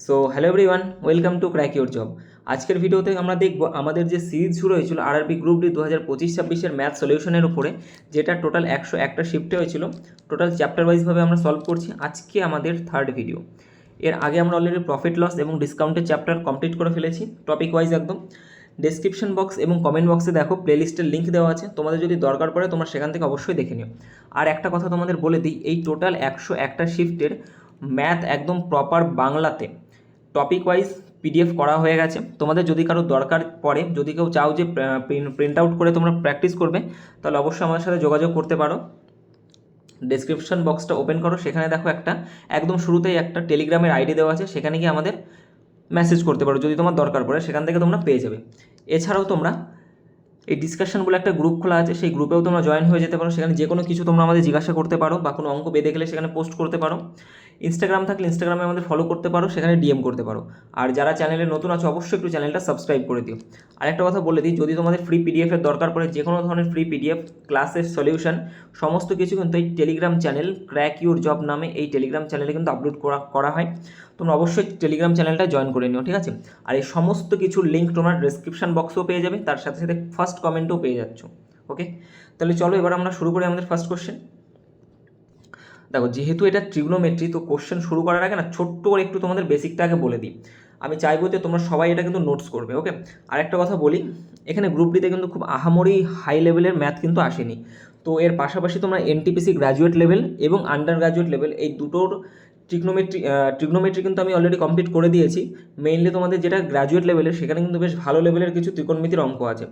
So hello everyone, welcome to crack your job. আজকের ভিডিওতে আমরা দেখব আমাদের যে সিরিজ শুরু হয়েছিল আরআরবি গ্রুপ ডি 2025-26-এর ম্যাথ সলিউশনের উপরে, যেটা টোটাল 101টা শিফটে হয়েছিল। টোটাল চ্যাপ্টার ওয়াইজভাবে আমরা সলভ করছি। আজকে আমাদের থার্ড ভিডিও। এর আগে আমরা অলরেডি প্রফিট লস এবং ডিসকাউন্টের চ্যাপ্টার কমপ্লিট করে ফেলেছি টপিক ওয়াইজ একদম। ডেসক্রিপশন বক্স এবং কমেন্ট বক্সে দেখো প্লেলিস্টের লিঙ্ক দেওয়া আছে, তোমাদের যদি দরকার পড়ে তোমরা সেখান থেকে অবশ্যই দেখে নিও। আর একটা কথা তোমাদের বলে দিই, এই টোটাল 101টা শিফটের ম্যাথ একদম প্রপার বাংলাতে টপিক ওয়াইজ পিডিএফ করা হয়ে গেছে। তোমাদের যদি কারো দরকার পড়ে, যদি কেউ চাও যে প্রিন্ট আউট করে তোমরা প্র্যাকটিস করবে, তাহলে অবশ্যই আমাদের সাথে যোগাযোগ করতে পারো। ডেসক্রিপশন বক্সটা ওপেন করো, সেখানে দেখো একটা একদম শুরুতেই একটা টেলিগ্রামের আইডি দেওয়া আছে, সেখানে গিয়ে আমাদের মেসেজ করতে পারো যদি তোমার দরকার পড়ে, সেখান থেকে তোমরা পেয়ে যাবে। এছাড়াও তোমরা এই ডিসকাশন বলে একটা গ্রুপ খোলা আছে, সেই গ্রুপেও তোমরা জয়েন হয়ে যেতে পারো। সেখানে যে কোনো কিছু তোমরা আমাদের জিজ্ঞাসা করতে পারো, বা কোনো অঙ্ক বেঁধে গেলে সেখানে পোস্ট করতে পারো। ইনস্টাগ্রাম থাকলে ইনস্টাগ্রামে আমাদের ফলো করতে পারো, সেখানে ডিএম করতে পারো। আর যারা চ্যানেলে নতুন আছে অবশ্যই একটু চ্যানেলটা সাবস্ক্রাইব করে দিও। আরেকটা কথা বলে দিই, যদি তোমাদের ফ্রি পিডিএফের দরকার পড়ে, যে কোনো ধরনের ফ্রি পিডিএফ, ক্লাসের সলিউশন, সমস্ত কিছু কিন্তু এই Telegram channel crack your job নামে এই টেলিগ্রাম চ্যানেলে কিন্তু আপলোড করা হয়। তোমরা অবশ্যই টেলিগ্রাম চ্যানেলটা জয়েন করে নিও, ঠিক আছে? আর এই সমস্ত কিছুর লিঙ্ক তোমরা ডেসক্রিপশন বক্সেও পেয়ে যাবে, তার সাথে সাথে ফার্স্ট কমেন্টও পেয়ে যাচ্ছ। ওকে, তাহলে চলো এবার আমরা শুরু করি আমাদের ফার্স্ট কোশ্চেন। দেখো, যেহেতু এটা ট্রিগনোমেট্রি, তো কোশ্চেন শুরু করার আগে না ছোট্ট করে একটু তোমাদের বেসিকটা আগে বলে দিই। আমি চাইবো যে তোমরা সবাই এটা কিন্তু নোটস করবে। ওকে, আরেকটা কথা বলি, এখানে গ্রুপ ডিতে কিন্তু খুব আহামরি হাই লেভেলের ম্যাথ কিন্তু আসেনি। তো এর পাশাপাশি তোমরা এনটিপিসি গ্র্যাজুয়েট লেভেল এবং আন্ডার গ্র্যাজুয়েট লেভেল এই দুটোর ট্রিগনোমেট্রি কিন্তু আমি অলরেডি কমপ্লিট করে দিয়েছি। মেইনলি তোমাদের যেটা গ্র্যাজুয়েট লেভেলের, সেখানে কিন্তু বেশ ভালো লেভেলের কিছু ত্রিকোণমিতির অঙ্ক আছে।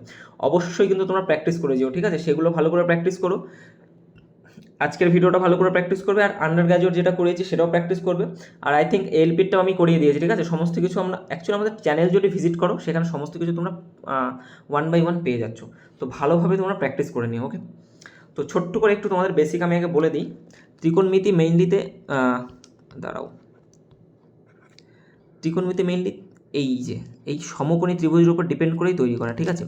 অবশ্যই কিন্তু তোমরা প্র্যাকটিস করে যেও, ঠিক আছে? সেগুলো ভালো করে প্র্যাকটিস করো। আজকের ভিডিওটা ভালো করে প্র্যাকটিস করবে, আর আন্ডার গ্র্যাজুয়েট যেটা করিয়েছি সেটাও প্র্যাকটিস করবে। আর আই থিঙ্ক এলপিটাও আমি করিয়ে দিয়েছি, ঠিক আছে? সমস্ত কিছু আমরা অ্যাকচুয়ালি আমাদের চ্যানেল যদি ভিজিট করো, সেখানে সমস্ত কিছু তোমরা 1 by 1 পেয়ে যাচ্ছ। তো ভালোভাবে তোমরা প্র্যাকটিস করে নিও। ওকে, তো ছোট্ট করে একটু তোমাদের বেসিক আমি আগে বলে দিই। ত্রিকোণমিতি মেইনলিতে ত্রিকোণমিতি মেইনলি এই সমকোণী ত্রিভুজের উপর ডিপেন্ড করেই তৈরি করা, ঠিক আছে?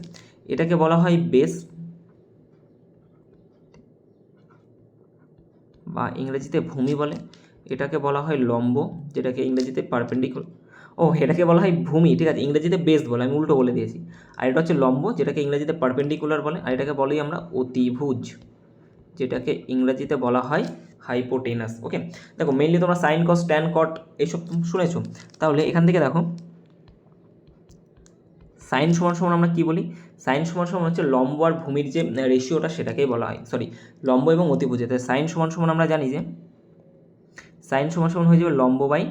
এটাকে বলা হয় বেস, বা ইংরেজিতে ভূমি বলে। এটাকে বলা হয় লম্ব, যেটাকে ইংরেজিতে পারপেন্ডিকুলার। এটাকে বলা হয় ভূমি, ঠিক আছে? ইংরেজিতে বেস বলে, আমি উল্টো বলে দিয়েছি। আর এটা হচ্ছে লম্ব, যেটাকে ইংরেজিতে পারপেন্ডিকুলার বলে। আর এটাকে বলি আমরা অতিভুজ, যেটাকে ইংরেজিতে বলা হয় হাইপোটেনাস। ওকে, দেখো মেইনলি তোমরা সাইন কস ট্যান কট এইসব শুনেছো। তাহলে এখান থেকে দেখো, সাইন সমান সমান আমরা কী বলি? সাইন সমান সমান হচ্ছে লম্ব আর ভূমির যে রেশিওটা, সেটাকেই বলা হয়, লম্ব এবং অতিভুজে। তাই সাইন সমান সমান আমরা জানি যে সাইন সমান সমান হয়ে যাবে লম্ব বাই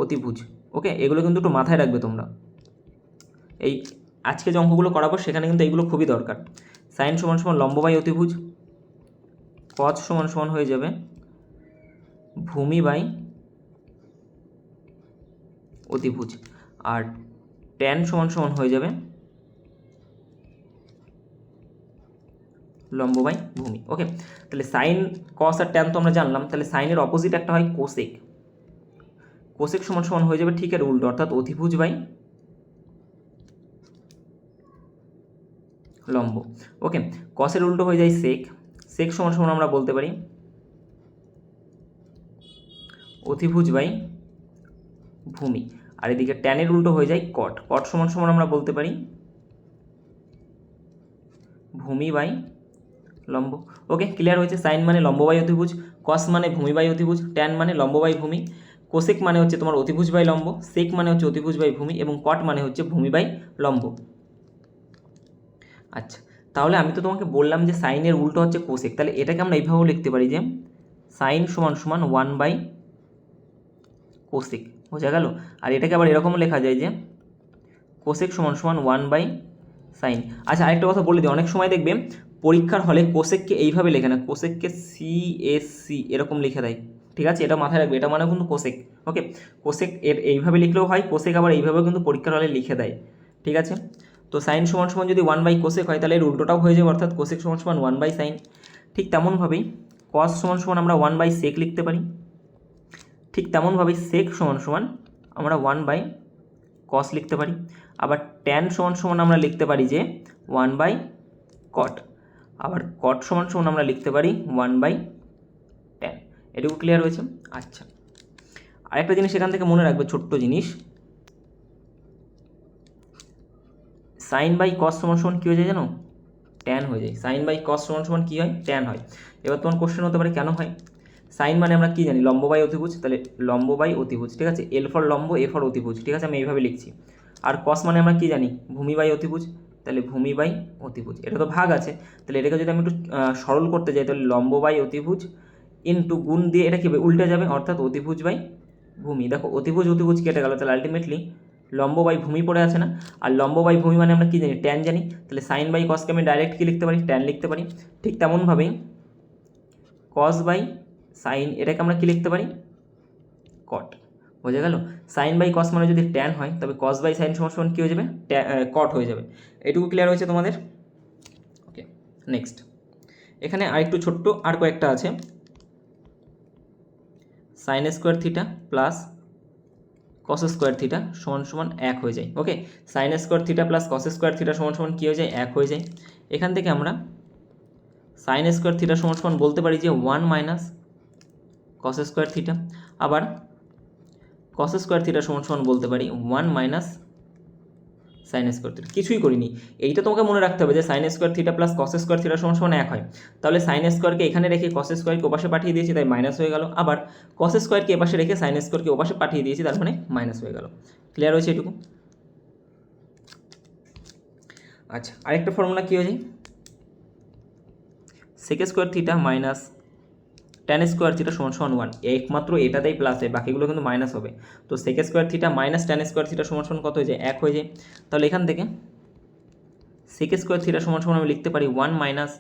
অতিভুজ। ওকে, এগুলো কিন্তু একটু মাথায় রাখবে তোমরা। এই আজকে যে অঙ্কগুলো করাবো সেখানে কিন্তু এইগুলো খুবই দরকার। সাইন সমান সমান লম্ব বাই অতিভুজ, কস সমান সমান হয়ে যাবে ভূমি বাই অতিভুজ, আর ট্যান সমান সমান হয়ে যাবে লম্ব বাই ভূমি। ওকে, তাহলে সাইন কস আর ট্যান তো আমরা জানলাম। তাহলে সাইনের অপোজিট একটা হয় কোসেক। কোসেক সমান সমান হয়ে যাবে ঠিক এর উল্টো, অর্থাৎ অতিভুজ বাই লম্ব। ওকে, কসের উল্টো হয়ে যায় সেক। সেক সমান সমান আমরা বলতে পারি অতিভুজ বাই ভূমি। আর এদিকে ট্যানের উল্টো হয়ে যায় কট। কট সমান সমান আমরা বলতে পারি ভূমি বাই লম্ব। ওকে, ক্লিয়ার হয়েছে? সাইন মানে লম্ব বাই অতিভুজ, কস মানে ভূমি বাই অতিভুজ, ট্যান মানে লম্ব বাই ভূমি, কোসেক মানে হচ্ছে তোমার অতিভুজ বাই লম্ব, সেক মানে হচ্ছে অতিভুজ বাই ভূমি, এবং কট মানে হচ্ছে ভূমি বাই লম্ব। আচ্ছা, তাহলে আমি তো তোমাকে বললাম যে সাইনের উল্টো হচ্ছে কোসেক। তাহলে এটাকে আমরা এইভাবেও লিখতে পারি যে সাইন সমান সমান 1 বাই কোসেক। বোঝা গেল? আর এটাকে আবার এরকমও লেখা যায় যে কোসেক সমান সমান 1 বাই সাইন। আচ্ছা, আরেকটা কথা বলে দিই, অনেক সময় দেখবে পরীক্ষার হলে কোসেককে এইভাবে লেখে না, কোসেককে CSC এরকম লিখে দেয়, ঠিক আছে? এটা মাথায় রাখবে, এটা মানে কিন্তু কোসেক। ওকে, কোসেক এর এইভাবে লিখলেও হয়, কোসেক আবার এইভাবেও কিন্তু পরীক্ষার হলে লিখে দেয়, ঠিক আছে? তো সাইন সমান সমান যদি 1 বাই কোসেক হয়, তাহলে এর উল্টোটাও হয়ে যাবে, অর্থাৎ কোসেক সমান সমান 1 বাই সাইন। ঠিক তেমনভাবেই কস সমান সমান আমরা 1 বাই সেক লিখতে পারি। ঠিক তেমনভাবেই সেক সমান সমান আমরা 1 বাই কস লিখতে পারি। আবার ট্যান সমান সমান আমরা লিখতে পারি যে 1 বাই কট। আবার কট সমান সমান আমরা লিখতে পারি 1 বাই ট্যান। এটুকু ক্লিয়ার হয়েছে? আচ্ছা, আরেকটা জিনিস এখান থেকে মনে রাখবে, ছোট্ট জিনিস, সাইন বাই কস সমান সমান কী হয়ে যায় জানো? ট্যান হয়ে যায়। সাইন বাই কস সমান সমান কী হয়? ট্যান হয়। এবার তোমার কোশ্চেন হতে পারে কেন হয়? সাইন মানে আমরা কী জানি? লম্ব বাই অতিভুজ, তাহলে লম্ব বাই অতিভুজ, ঠিক আছে, এল ফর লম্ব, এ ফর অতিভুজ, ঠিক আছে, আমি এইভাবে লিখছি। আর কস মানে আমরা কী জানি? ভূমি বাই অতিভুজ, তাহলে ভূমি বাই অতিভুজ। এটা তো ভাগ আছে, তাহলে এটাকে যদি আমি একটু সরল করতে যাই, তাহলে লম্ব বাই অতিভুজ ইন্টু গুণ দিয়ে এটা কী হবে? উল্টে যাবে, অর্থাৎ অতিভুজ বাই ভূমি। দেখো অতিভুজ অতিভুজ কেটে গেল, তাহলে আলটিমেটলি লম্ব বাই ভূমি পড়ে আছে না? আর লম্ব বাই ভূমি মানে আমরা কী জানি? ট্যান জানি। তাহলে সাইন বাই কসকে আমি ডাইরেক্ট কী লিখতে পারি? ট্যান লিখতে পারি। ঠিক তেমনভাবেই কস বাই সাইন, এটাকে আমরা কী লিখতে পারি? কট। বোঝা গেল? সাইন বাই কস মানে যদি ট্যান হয়, তবে কস বাই সাইন সমান সমান কী হয়ে যাবে? কট হয়ে যাবে। এটুকু ক্লিয়ার হয়েছে তোমাদের? ওকে, নেক্সট এখানে আরেকটু ছোট্ট আর কয়েকটা আছে। Sine square theta plus cos square theta সমান সমান 1 হয়ে যায়। Okay, sine square theta plus cos square theta সমান সমান কী হয়ে যায়? 1 হয়ে যায়। এখান থেকে আমরা সাইন স্কোয়ার থিটা সমান সমান বলতে পারি যে 1 মাইনাস কস স্কোয়ার থিটা, আবার কস স্কোয়ার থিটা সমান সমান বলতে পারি 1 মাইনাস সাইন স্কোয়ার থিটা। কিছুই করিনি, এইটা তোমাকে মনে রাখতে হবে যে sign square theta plus cos square theta সমান সমান 1 হয়। তাহলে সাইন স্কোয়ারকে এখানে রেখে কস স্কোয়ারকে ওপাশে পাঠিয়ে দিয়েছি, তাই মাইনাস হয়ে গেল। আবার কস স্কোয়ারকে এপাশে রেখে সাইন স্কোয়ারকে ওপাশে পাঠিয়ে দিয়েছি, তার মানে মাইনাস হয়ে গেল। ক্লিয়ার হয়েছে এটুকু? আচ্ছা, আরেকটা ফর্মুলা কী হয়ে যায়? Sec square theta minus tan square theta সমান সমান 1, একমাত্র এটাতেই প্লাস হয়, বাকিগুলো কিন্তু মাইনাস হবে। তো sec square theta minus tan square theta সমান সমান কত হয়ে যায়? 1 হয়ে যায়। তাহলে এখান থেকে সেক স্কোয়ার থিটা সমান সমান আমি লিখতে পারি 1 মাইনাস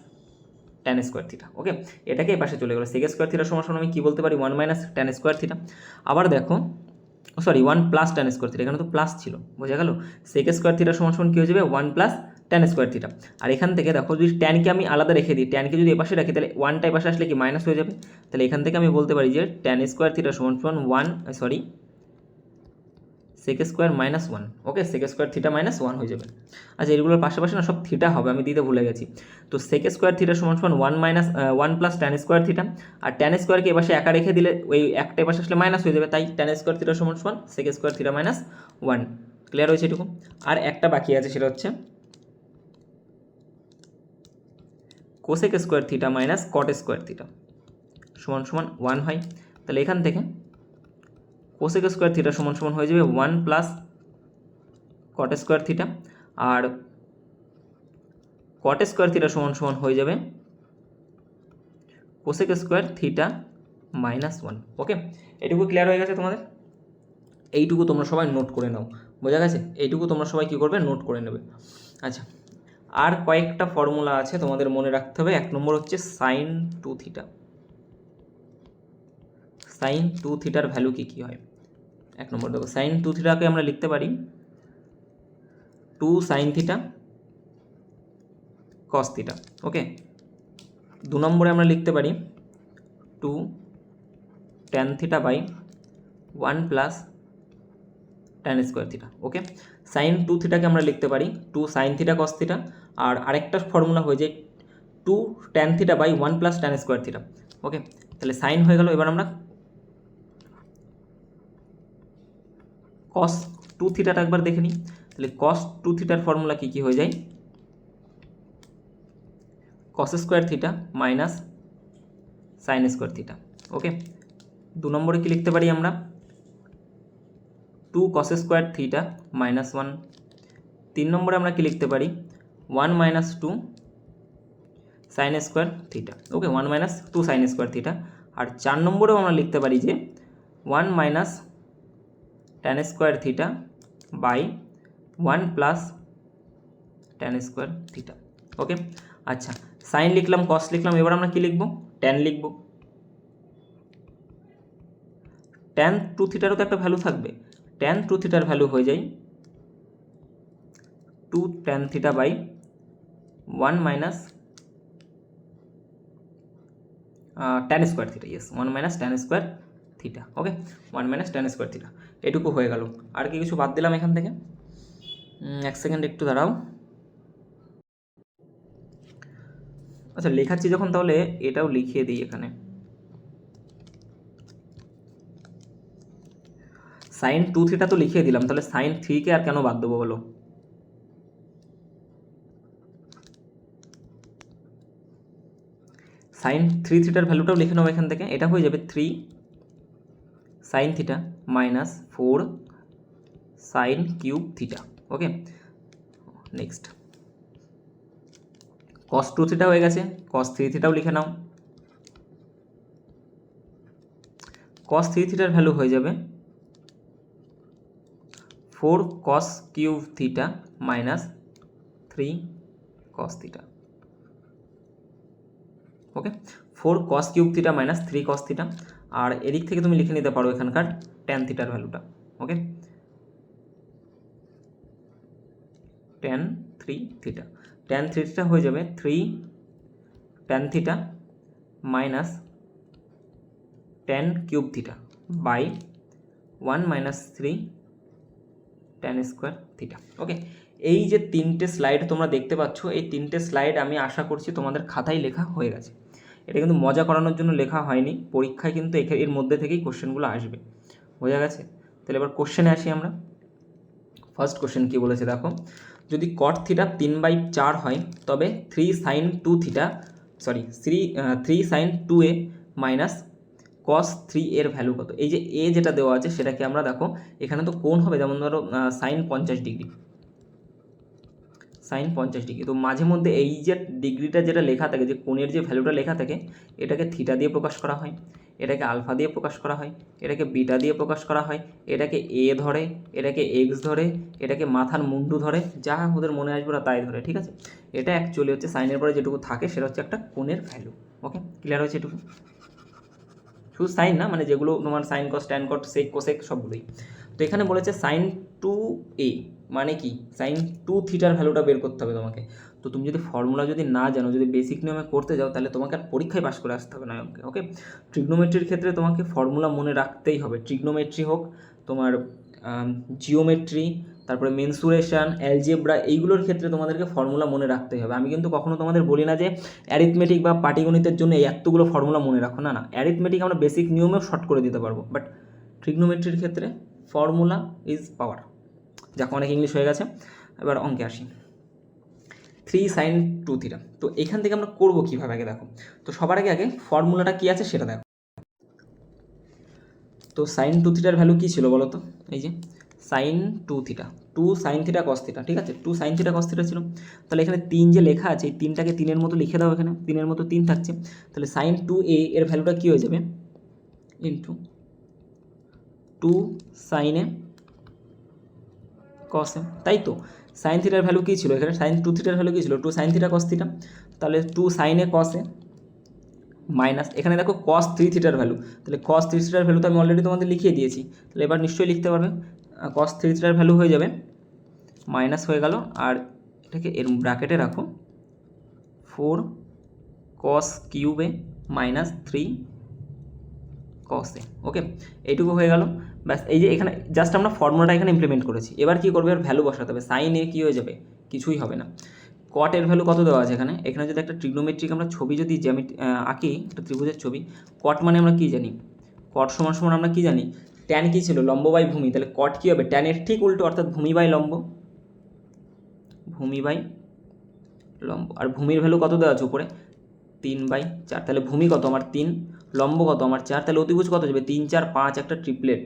ট্যান স্কোয়ার থিটা। ওকে, এটাকে এই পাশে চলে গেলো। সেক স্কোয়ার থিটা সমান সমান আমি কী বলতে পারি? 1 মাইনাস ট্যান স্কোয়ার থিটা। আবার দেখো, sorry 1 plus tan square theta, এখানে তো প্লাস ছিল, বোঝা গেল? সেক স্কোয়ার থিটা সমান সমান কী হয়ে যাবে? 1 প্লাস ট্যান স্কোয়ার থিটা। আর এখান থেকে দেখো, যদি ট্যানকে আমি আলাদা রেখে দিই, ট্যানকে যদি এপাশে রাখি, তাহলে 1টা এপাশে আসলে কি মাইনাস হয়ে যাবে। তাহলে এখান থেকে আমি বলতে পারি যে ট্যান স্কোয়ার থিটা সমান সমান সেক স্কোয়ার মাইনাস 1। ওকে, সেক স্কোয়ার থিটা মাইনাস 1 হয়ে যাবে। আচ্ছা, এগুলোর পাশাপাশি না সব থিটা হবে, আমি দিতে ভুলে গেছি। তো সেক স্কোয়ার থিটা সমান সমান 1 প্লাস ট্যান স্কোয়ার থিটা। আর ট্যান স্কোয়ারকে এপাশে একা রেখে দিলে ওই একটা এপাশে আসলে মাইনাস হয়ে যাবে, তাই ট্যান স্কোয়ার থিটা সমান সমান sec square theta minus 1। Clear হয়েছে এটুকু? আর একটা বাকি আছে, সেটা হচ্ছে cosec square theta minus cot square theta সমান সমান 1 হয়। তাহলে এখান থেকে কোসেক স্কোয়ার থিটা সমান সমান হয়ে যাবে 1 প্লাস কট স্কোয়ার থিটা, আর কট স্কোয়ার থিটা সমান সমান হয়ে যাবে কোসেক স্কোয়ার থিটা মাইনাস 1। ওকে, এইটুকু ক্লিয়ার হয়ে গেছে তোমাদের? এইটুকু তোমরা সবাই নোট করে নাও, বোঝা গেছে? এইটুকু তোমরা সবাই কী করবে? নোট করে নেবে। আচ্ছা, আর কয়েকটা ফর্মুলা আছে তোমাদের মনে রাখতে হবে। 1 নম্বর হচ্ছে সাইন 2 থিটা। সাইন 2 থিটার ভ্যালু কী কী হয়? 1 নম্বর দেখো, সাইন 2 থিটাকে আমরা লিখতে পারি 2 sine theta cos theta. Okay, 2 নম্বরে আমরা লিখতে পারি 2 tan theta by 1 plus tan square theta. Okay, sine 2 থিটাকে আমরা লিখতে পারি 2 সাইন থিটা কস থিটা, আর আরেকটা ফর্মুলা হয়ে যায় 2 tan theta by 1 plus tan square theta. Okay, তাহলে সাইন হয়ে গেল। এবার আমরা কস 2 থিটাটা একবার দেখে নিই। তাহলে কস 2 থিটার ফর্মুলা কী কী হয়ে যায়? Cos square theta minus sine square theta. Okay, 2 নম্বরে কি লিখতে পারি আমরা? 2 কস স্কোয়ার থিটা মাইনাস 1। 3 নম্বরে আমরা কি লিখতে পারি? 1 minus 2 sine square theta. Okay, 1 minus 2 sine square theta. আর 4 নম্বরেও আমরা লিখতে পারি যে 1 minus tan square theta by 1 plus tan square theta. Okay, আচ্ছা, সাইন লিখলাম, কস লিখলাম, এবার আমরা কি লিখব? ট্যান লিখব। ট্যান 2 থিটারও তো একটা ভ্যালু থাকবে। ট্যান 2 থিটার ভ্যালু হয়ে যায় 2 tan theta by 1 minus tan square theta. Yes, 1 minus tan square theta. Okay, 1 minus tan square theta. এটুকু হয়ে গেল। আর কি কিছু বাদ দিলাম এখান থেকে? 1 সেকেন্ড একটু দাঁড়াও। আচ্ছা, লেখাচ্ছি যখন তাহলে এটাও লিখিয়ে দিই এখানে। সাইন 2 থিটা তো লিখিয়ে দিলাম, তাহলে সাইন 3কে আর কেন বাদ দেবো বলো? সাইন 3 থিটার ভ্যালুটাও লিখে নেবো এখান থেকে, এটা হয়ে যাবে 3 sine theta minus 4 sine cube theta. Okay, next cos 2 theta হয়ে গেছে, কস 3 থিটাও লিখে নাও। কস 3 থিটার ভ্যালু হয়ে যাবে 4 cos cube theta minus 3 cos theta. Okay, 4 cos cube theta minus 3 cos theta. আর এদিক থেকে তুমি লিখে নিতে পারো এখানকার ট্যান থিটার ভ্যালুটা। Okay, tan 3 theta, tan 3 theta হয়ে যাবে 3 tan theta minus tan cube theta by 1 minus 3 tan square theta. Okay, এই যে তিনটে স্লাইড তোমরা দেখতে পাচ্ছ, এই তিনটে স্লাইড আমি আশা করছি তোমাদের খাতায় লেখা হয়ে গেছে। এটা কিন্তু মজা করানোর জন্য লেখা হয়নি, পরীক্ষায় কিন্তু এর মধ্যে থেকেই কোশ্চেনগুলো আসবে। বোঝা গেছে? তাহলে এবার কোশ্চেনে আসি আমরা। ফার্স্ট কোশ্চেন কী বলেছে দেখো, যদি কট থিটা 3/4 হয় তবে 3 sine 2 theta sorry 3 sine 2a minus cos 3 এর ভ্যালু কত? এই যে এ যেটা দেওয়া আছে সেটাকে আমরা দেখো এখানে তো কোণ হবে, যেমন ধরো সাইন 50 ডিগ্রি, সাইন 50 ডিগ্রি। তো মাঝে মধ্যে এই যে ডিগ্রিটা যেটা লেখা থাকে, যে কোণের যে ভ্যালুটা লেখা থাকে, এটাকে থিটা দিয়ে প্রকাশ করা হয়, এটাকে আলফা দিয়ে প্রকাশ করা হয়, এটাকে বিটা দিয়ে প্রকাশ করা হয়, এটাকে এ ধরে, এটাকে এক্স ধরে, এটাকে মাথার মুন্ডু ধরে, যা ওদের মনে আসবে ওরা তাই ধরে। ঠিক আছে, এটা অ্যাকচুয়ালি হচ্ছে সাইনের পরে যেটুকু থাকে সেটা হচ্ছে একটা কোণের ভ্যালু। ওকে, ক্লিয়ার হয়েছে এটুকু? শুধু সাইন না, মানে যেগুলো তোমার sine cos tan cot sec cosec সবগুলোই। তো এখানে বলেছে সাইন 2a মানে কি, সাইন 2 থিটার ভ্যালুটা বের করতে হবে তোমাকে। তো তুমি যদি ফর্মুলা যদি না জানো, যদি বেসিক নিয়মে করতে যাও, তাহলে তোমাকে আর পরীক্ষায় পাস করে আসতে হবে না অঙ্কে। ওকে, ট্রিগনোমেট্রির ক্ষেত্রে তোমাকে ফর্মুলা মনে রাখতেই হবে। ট্রিগনোমেট্রি হোক, তোমার জিওমেট্রি, তারপরে মেনসুরেশন, অ্যালজেব্রা, এইগুলোর ক্ষেত্রে তোমাদেরকে ফর্মুলা মনে রাখতেই হবে। আমি কিন্তু কখনো তোমাদের বলি না যে অ্যারিথমেটিক বা পাটিগণিতের জন্য এই এতগুলো ফর্মুলা মনে রাখো, না না, অ্যারিথমেটিক আমরা বেসিক নিয়মেও শর্ট করে দিতে পারবো, বাট ট্রিগনোমেট্রির ক্ষেত্রে ফর্মুলা ইজ পাওয়ার। যাক, অনেক ইংলিশ হয়ে গেছে, এবার অঙ্কে আসি। 3 সাইন 2 থিটা, তো এখান থেকে আমরা করবো কীভাবে আগে দেখো। তো সবার আগে ফর্মুলাটা কী আছে সেটা দেখো। তো সাইন 2 থিটার ভ্যালু কী ছিল বলো তো? এই যে sine 2 theta, 2 sine theta cos theta. ঠিক আছে, 2 সাইন থিটা কস থিটা ছিল। তাহলে এখানে 3 যে লেখা আছে, এই 3টাকে 3-এর মতো লিখে দাও, এখানে 3-এর মতো 3 থাকছে। তাহলে সাইন 2a এর ভ্যালুটা কী হয়ে যাবে? ইন্টু 2 সাইনে কসে, তাই তো? সাইন থিটার ভ্যালু কী ছিল এখানে? সাইন 2 থিটার ভ্যালু কী ছিল? 2 সাইন থিটা কস থিটা। তাহলে 2 সাইনে কসে মাইনাস, এখানে দেখো কস 3 থিটার ভ্যালু, তাহলে কস 3 থিটার ভ্যালু তো আমি অলরেডি তোমাদের লিখিয়ে দিয়েছি। তাহলে এবার নিশ্চয়ই লিখতে পারবে, কস 3 থিটার ভ্যালু হয়ে যাবে মাইনাস হয়ে গেল, আর এটাকে এর ব্র্যাকেটে রাখো 4 কস কিউবে মাইনাস 3 কসে। ওকে, এইটুকু হয়ে গেল, ব্যাস। এই যে এখানে জাস্ট আমরা ফর্মুলাটা এখানে ইমপ্লিমেন্ট করেছি। এবার কী করবে? এর ভ্যালু বসাতে হবে। সাইন এ কী হয়ে যাবে? কিছুই হবে না। কট এর ভ্যালু কত দেওয়া আছে এখানে? এখানে যদি একটা ট্রিগনোমেট্রিক আমরা ছবি যদি আঁকি, একটা ত্রিভুজের ছবি, কট মানে আমরা কী জানি? কট সমান সমান আমরা কী জানি? ট্যান কী ছিল? লম্ব বাই ভূমি। তাহলে কট কী হবে? ট্যানের ঠিক উল্টো, অর্থাৎ ভূমি বাই লম্ব, ভূমি বাই লম্ব। আর ভূমির ভ্যালু কত দেওয়া আছে উপরে? 3/4। তাহলে ভূমি কত আমার? 3, লম্ব কত আমার? 4। তাহলে অতিভুজ কত যাবে? 3, 4, 5, একটা ট্রিপলেট।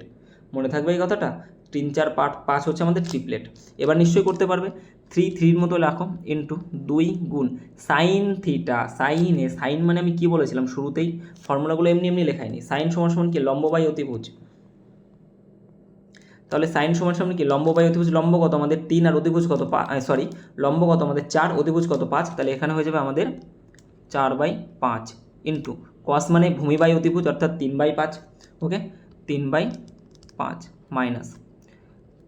মনে থাকবে এই কথাটা? 3, 4, 5 হচ্ছে আমাদের ট্রিপলেট। এবার নিশ্চয়ই করতে পারবে। 3 মতো রাখো, ইন্টু 2 গুণ সাইন থিটা। সাইনে, সাইন মানে আমি কি বলেছিলাম শুরুতেই? ফর্মুলাগুলো এমনি এমনি লেখায়নি। সাইন সমান সমান কি? লম্ব বাই অতিভুজ। তাহলে সাইন সমান সমান কি? লম্ব বাই অতিভুজ। লম্ব কত আমাদের? 3, আর অতিভুজ কত? সরি, লম্ব কত আমাদের? 4, অতিভুজ কত? 5। তাহলে এখানে হয়ে যাবে আমাদের 4/5 ইন্টু কস মানে ভূমি বাই অতিভুজ, অর্থাৎ 3/5। ওকে, 3/5 মাইনাস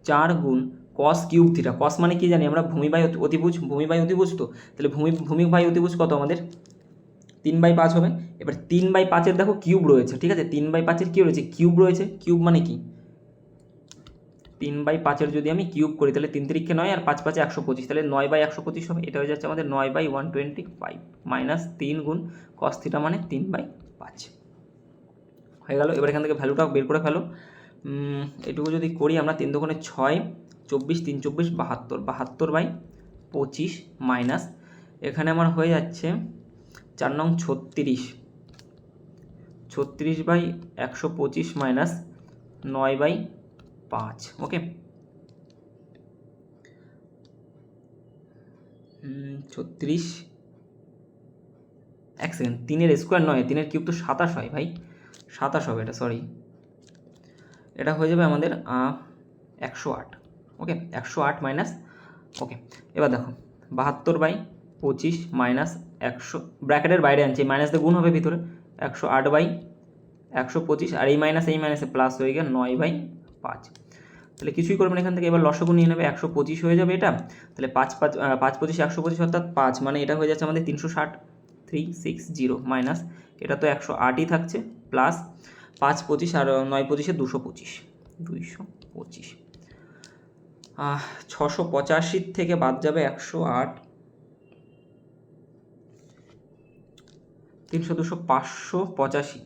4 গুণ কস কিউব থিটা। কস মানে কি জানি আমরা? ভূমি বাই অতিভুজ, ভূমি বাই অতিভুজ। তো তাহলে ভূমি বাই অতিভুজ কত আমাদের? 3/5 হবে। এবার 3/5-এর দেখো কিউব রয়েছে। ঠিক আছে, 3/5-এর কী রয়েছে? কিউব রয়েছে। কিউব মানে কি? 3/5-এর যদি আমি কিউব করি, তাহলে 3 3 9, আর 5 5 125, তাহলে 9/125 হবে। এটা হয়ে যাচ্ছে আমাদের 9/125 মাইনাস 3 গুণ কস থিটা মানে 3/5 হয়ে গেল। এবার এখান থেকে ভ্যালুটা বের করে ফেলো। এটুকু যদি করি আমরা 3 দুগুণে 6, 24, 3 24 72, 72/25 মাইনাস এখানে আমার হয়ে যাচ্ছে 4 নং 36, 36/125 মাইনাস 9/5। ওকে, 36, এক সেকেন্ড, 3-এর স্কোয়ার নয়, 3-এর কিউব তো 27 হয় ভাই, 27 হবে এটা, সরি, এটা হয়ে যাবে আমাদের 108। ওকে, 108 মাইনাস, ওকে এবার দেখো 72/25 মাইনাস 100, ব্র্যাকেটের বাইরে আনছি, মাইনাস দিয়ে গুণ হবে ভিতরে, 108/125, আর এই মাইনাসে প্লাস হয়ে গিয়ে 9/5। তাহলে কিছুই করবেন এখান থেকে, এবার লসাগু নিয়ে নেবে, 125 হয়ে যাবে এটা, তাহলে 5 25 125 অর্থাৎ 5, মানে এটা হয়ে যাচ্ছে আমাদের 360, 360 মাইনাস এটা তো 108ই থাকছে, প্লাস 5 25 আর 9 25 225, 685 থেকে বাদ যাবে 108, 300 200 585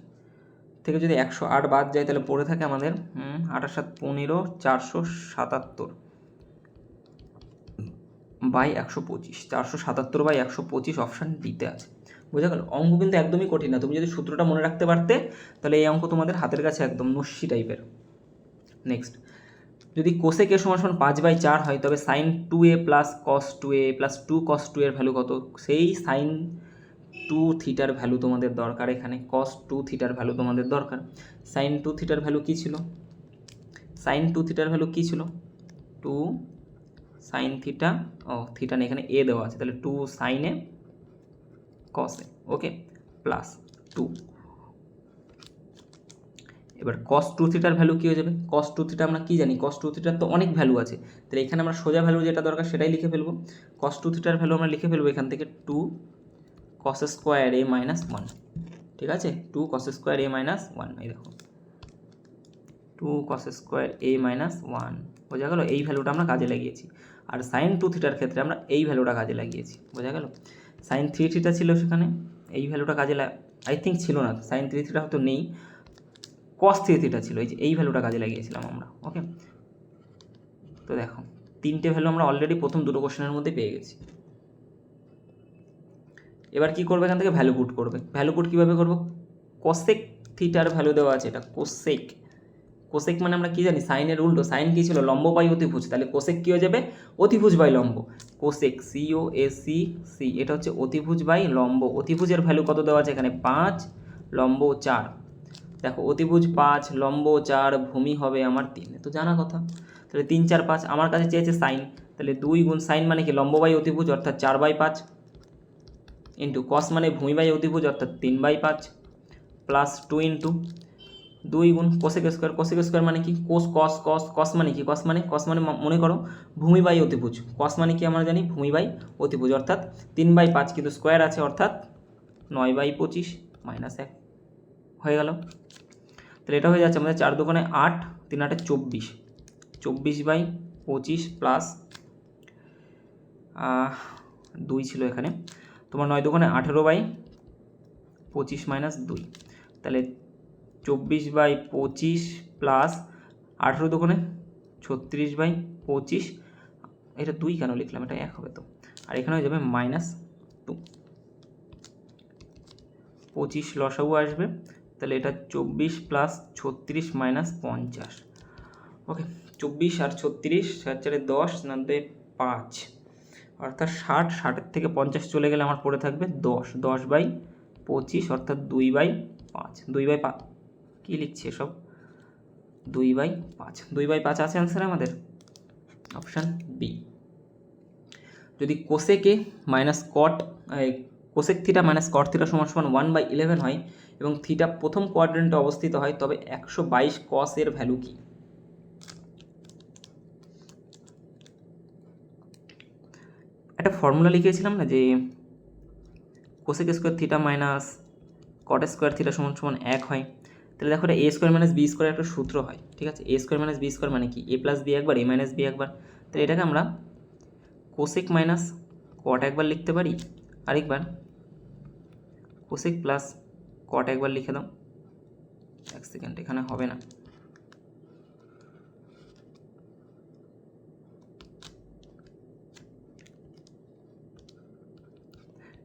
থেকে যদি 108 বাদ যায় তাহলে পড়ে থাকে আমাদের 28 7 15 477/125, 477/125 অপশান ডিতে আছে। বোঝা গেল? অঙ্ক কিন্তু একদমই কঠিন না, তুমি যদি সূত্রটা মনে রাখতে পারতে তাহলে এই অঙ্ক তোমাদের হাতের কাছে একদম নস্যি টাইপের। নেক্সট, যদি কোসেক এ সমান 5/4 হয় তবে sine 2a plus cos 2a plus 2 cos 2 এর ভ্যালু কত? সেই সাইন 2 থিটার ভ্যালু তোমাদের দরকার, এখানে cos 2 থিটার ভ্যালু তোমাদের দরকার। সাইন 2 থিটার ভ্যালু কী ছিল? সাইন 2 থিটার ভ্যালু কী ছিল? 2 সাইন থিটা, থিটা নেই এখানে, এ দেওয়া আছে, তাহলে 2 সাইন এ কস এ, ওকে, প্লাস 2। এবার cos 2 থিটার ভ্যালু কী হয়ে যাবে? cos 2 থিটা আমরা কী জানি? cos 2 থিটার তো অনেক ভ্যালু আছে, তাহলে এখানে আমরা সোজা ভ্যালু যেটা দরকার সেটাই লিখে ফেলবো। cos 2 থিটার ভ্যালু আমরা লিখে ফেলবো এখান থেকে 2 cos স্কোয়ার a মাইনাস 1, ঠিক আছে, 2 cos স্কোয়ার a মাইনাস 1, এই দেখো 2 cos স্কোয়ার a মাইনাস 1, বোঝা গেল? এই ভ্যালুটা আমরা কাজে লাগিয়েছি। আর সাইন 2 থিটার ক্ষেত্রে আমরা এই ভ্যালুটা কাজে লাগিয়েছি, বোঝা গেল? সাইন 3 থিটা ছিল সেখানে, এই ভ্যালুটা কাজে আই থিঙ্ক ছিল না, সাইন 3 থিটা হয়তো নেই, cos 3 থিটা ছিল, এই ভ্যালুটা কাজে লাগিয়েছিলাম আমরা। ওকে, তো দেখো 3টে ভ্যালু আমরা অলরেডি প্রথম দুটো কোশ্চেনের মধ্যে পেয়ে গেছি। এবার কি করবে? এখান থেকে ভ্যালু পুট করবে। ভ্যালু পুট কীভাবে করবো? কোসেক থিটার ভ্যালু দেওয়া আছে, এটা কোসেক, কোসেক মানে আমরা কি জানি? সাইনের উল্টো, সাইন কী ছিল? লম্ব বাই অতিভুজ, তাহলে কোসেক কী হয়ে যাবে? অতিভুজ বাই লম্ব, কোসেক COSEC, এটা হচ্ছে অতিভুজ বাই লম্ব। অতিভুজের ভ্যালু কত দেওয়া আছে এখানে? 5, লম্ব 4, দেখো অতিভুজ 5, লম্ব 4, ভূমি হবে আমার 3, তো জানা কথা। তাহলে 3 4 5, আমার কাছে চেয়েছে সাইন, তাহলে 2 গুণ সাইন মানে কি? লম্ব বাই অতিভুজ অর্থাৎ 4/5, ইন্টু কস মানে ভূমি বাই অতিভুজ অর্থাৎ 3/5, প্লাস 2 ইন্টু 2 গুণ কোসেক স্কোয়ার, কোসেক স্কোয়ার মানে কি? কোস কস কস, কস মানে কি? কস মানে মনে করো ভূমি বাই অতিভুজ, কস মানে কি আমরা জানি? ভূমি বাই অতিভুজ, অর্থাৎ 3/5, কিন্তু স্কোয়ার আছে অর্থাৎ 9/25 মাইনাস 1 হয়ে গেল। তাহলে এটা হয়ে যাচ্ছে আমাদের 4 দুগুণে 8, 3 8 24, 24/25 প্লাস 2 ছিল এখানে তোমার, 9 দুগুণে 18/25 মাইনাস 2, তাহলে 24/25 প্লাস 18 দুগুণে 36/25, এটা 2 কেন লিখলাম? এটা 1 হবে তো, আর এখানে হয়ে যাবে মাইনাস 2, 25 লসাগু আসবে, তাহলে এটা 24 প্লাস 36 মাইনাস 50। ওকে, 24 আর 36, 4 4 10, 5, অর্থাৎ 60, 60 থেকে 50 চলে গেলে আমার পড়ে থাকবে 10, 10/25 অর্থাৎ 2/5, 2/5 কী লিখছি এসব? 2/5, 2/5 আছে অ্যান্সার আমাদের, অপশান বি। যদি কোসেকে মাইনাস কট, কোসেক থিটা মাইনাস কট থিটা সমান 1/11 হয় এবং থিটা প্রথম কোয়াড্রেন্টে অবস্থিত হয়, তবে 122 কস এর ভ্যালু কি? একটা ফর্মুলা লিখেছিলাম না যে cosec square theta minus cot square theta সমান 1 হয়, তাহলে দেখো এটা a square minus B square একটা সূত্র হয়, ঠিক আছে? a square minus B square মানে কি? a প্লাস বি একবার, a মাইনাস বি একবার, তাহলে এটাকে আমরা কোসেক মাইনাস কট একবার লিখতে পারি, আরেকবার কোসেক প্লাস কট একবার লিখে দাও। এক সেকেন্ড, এখানে হবে না,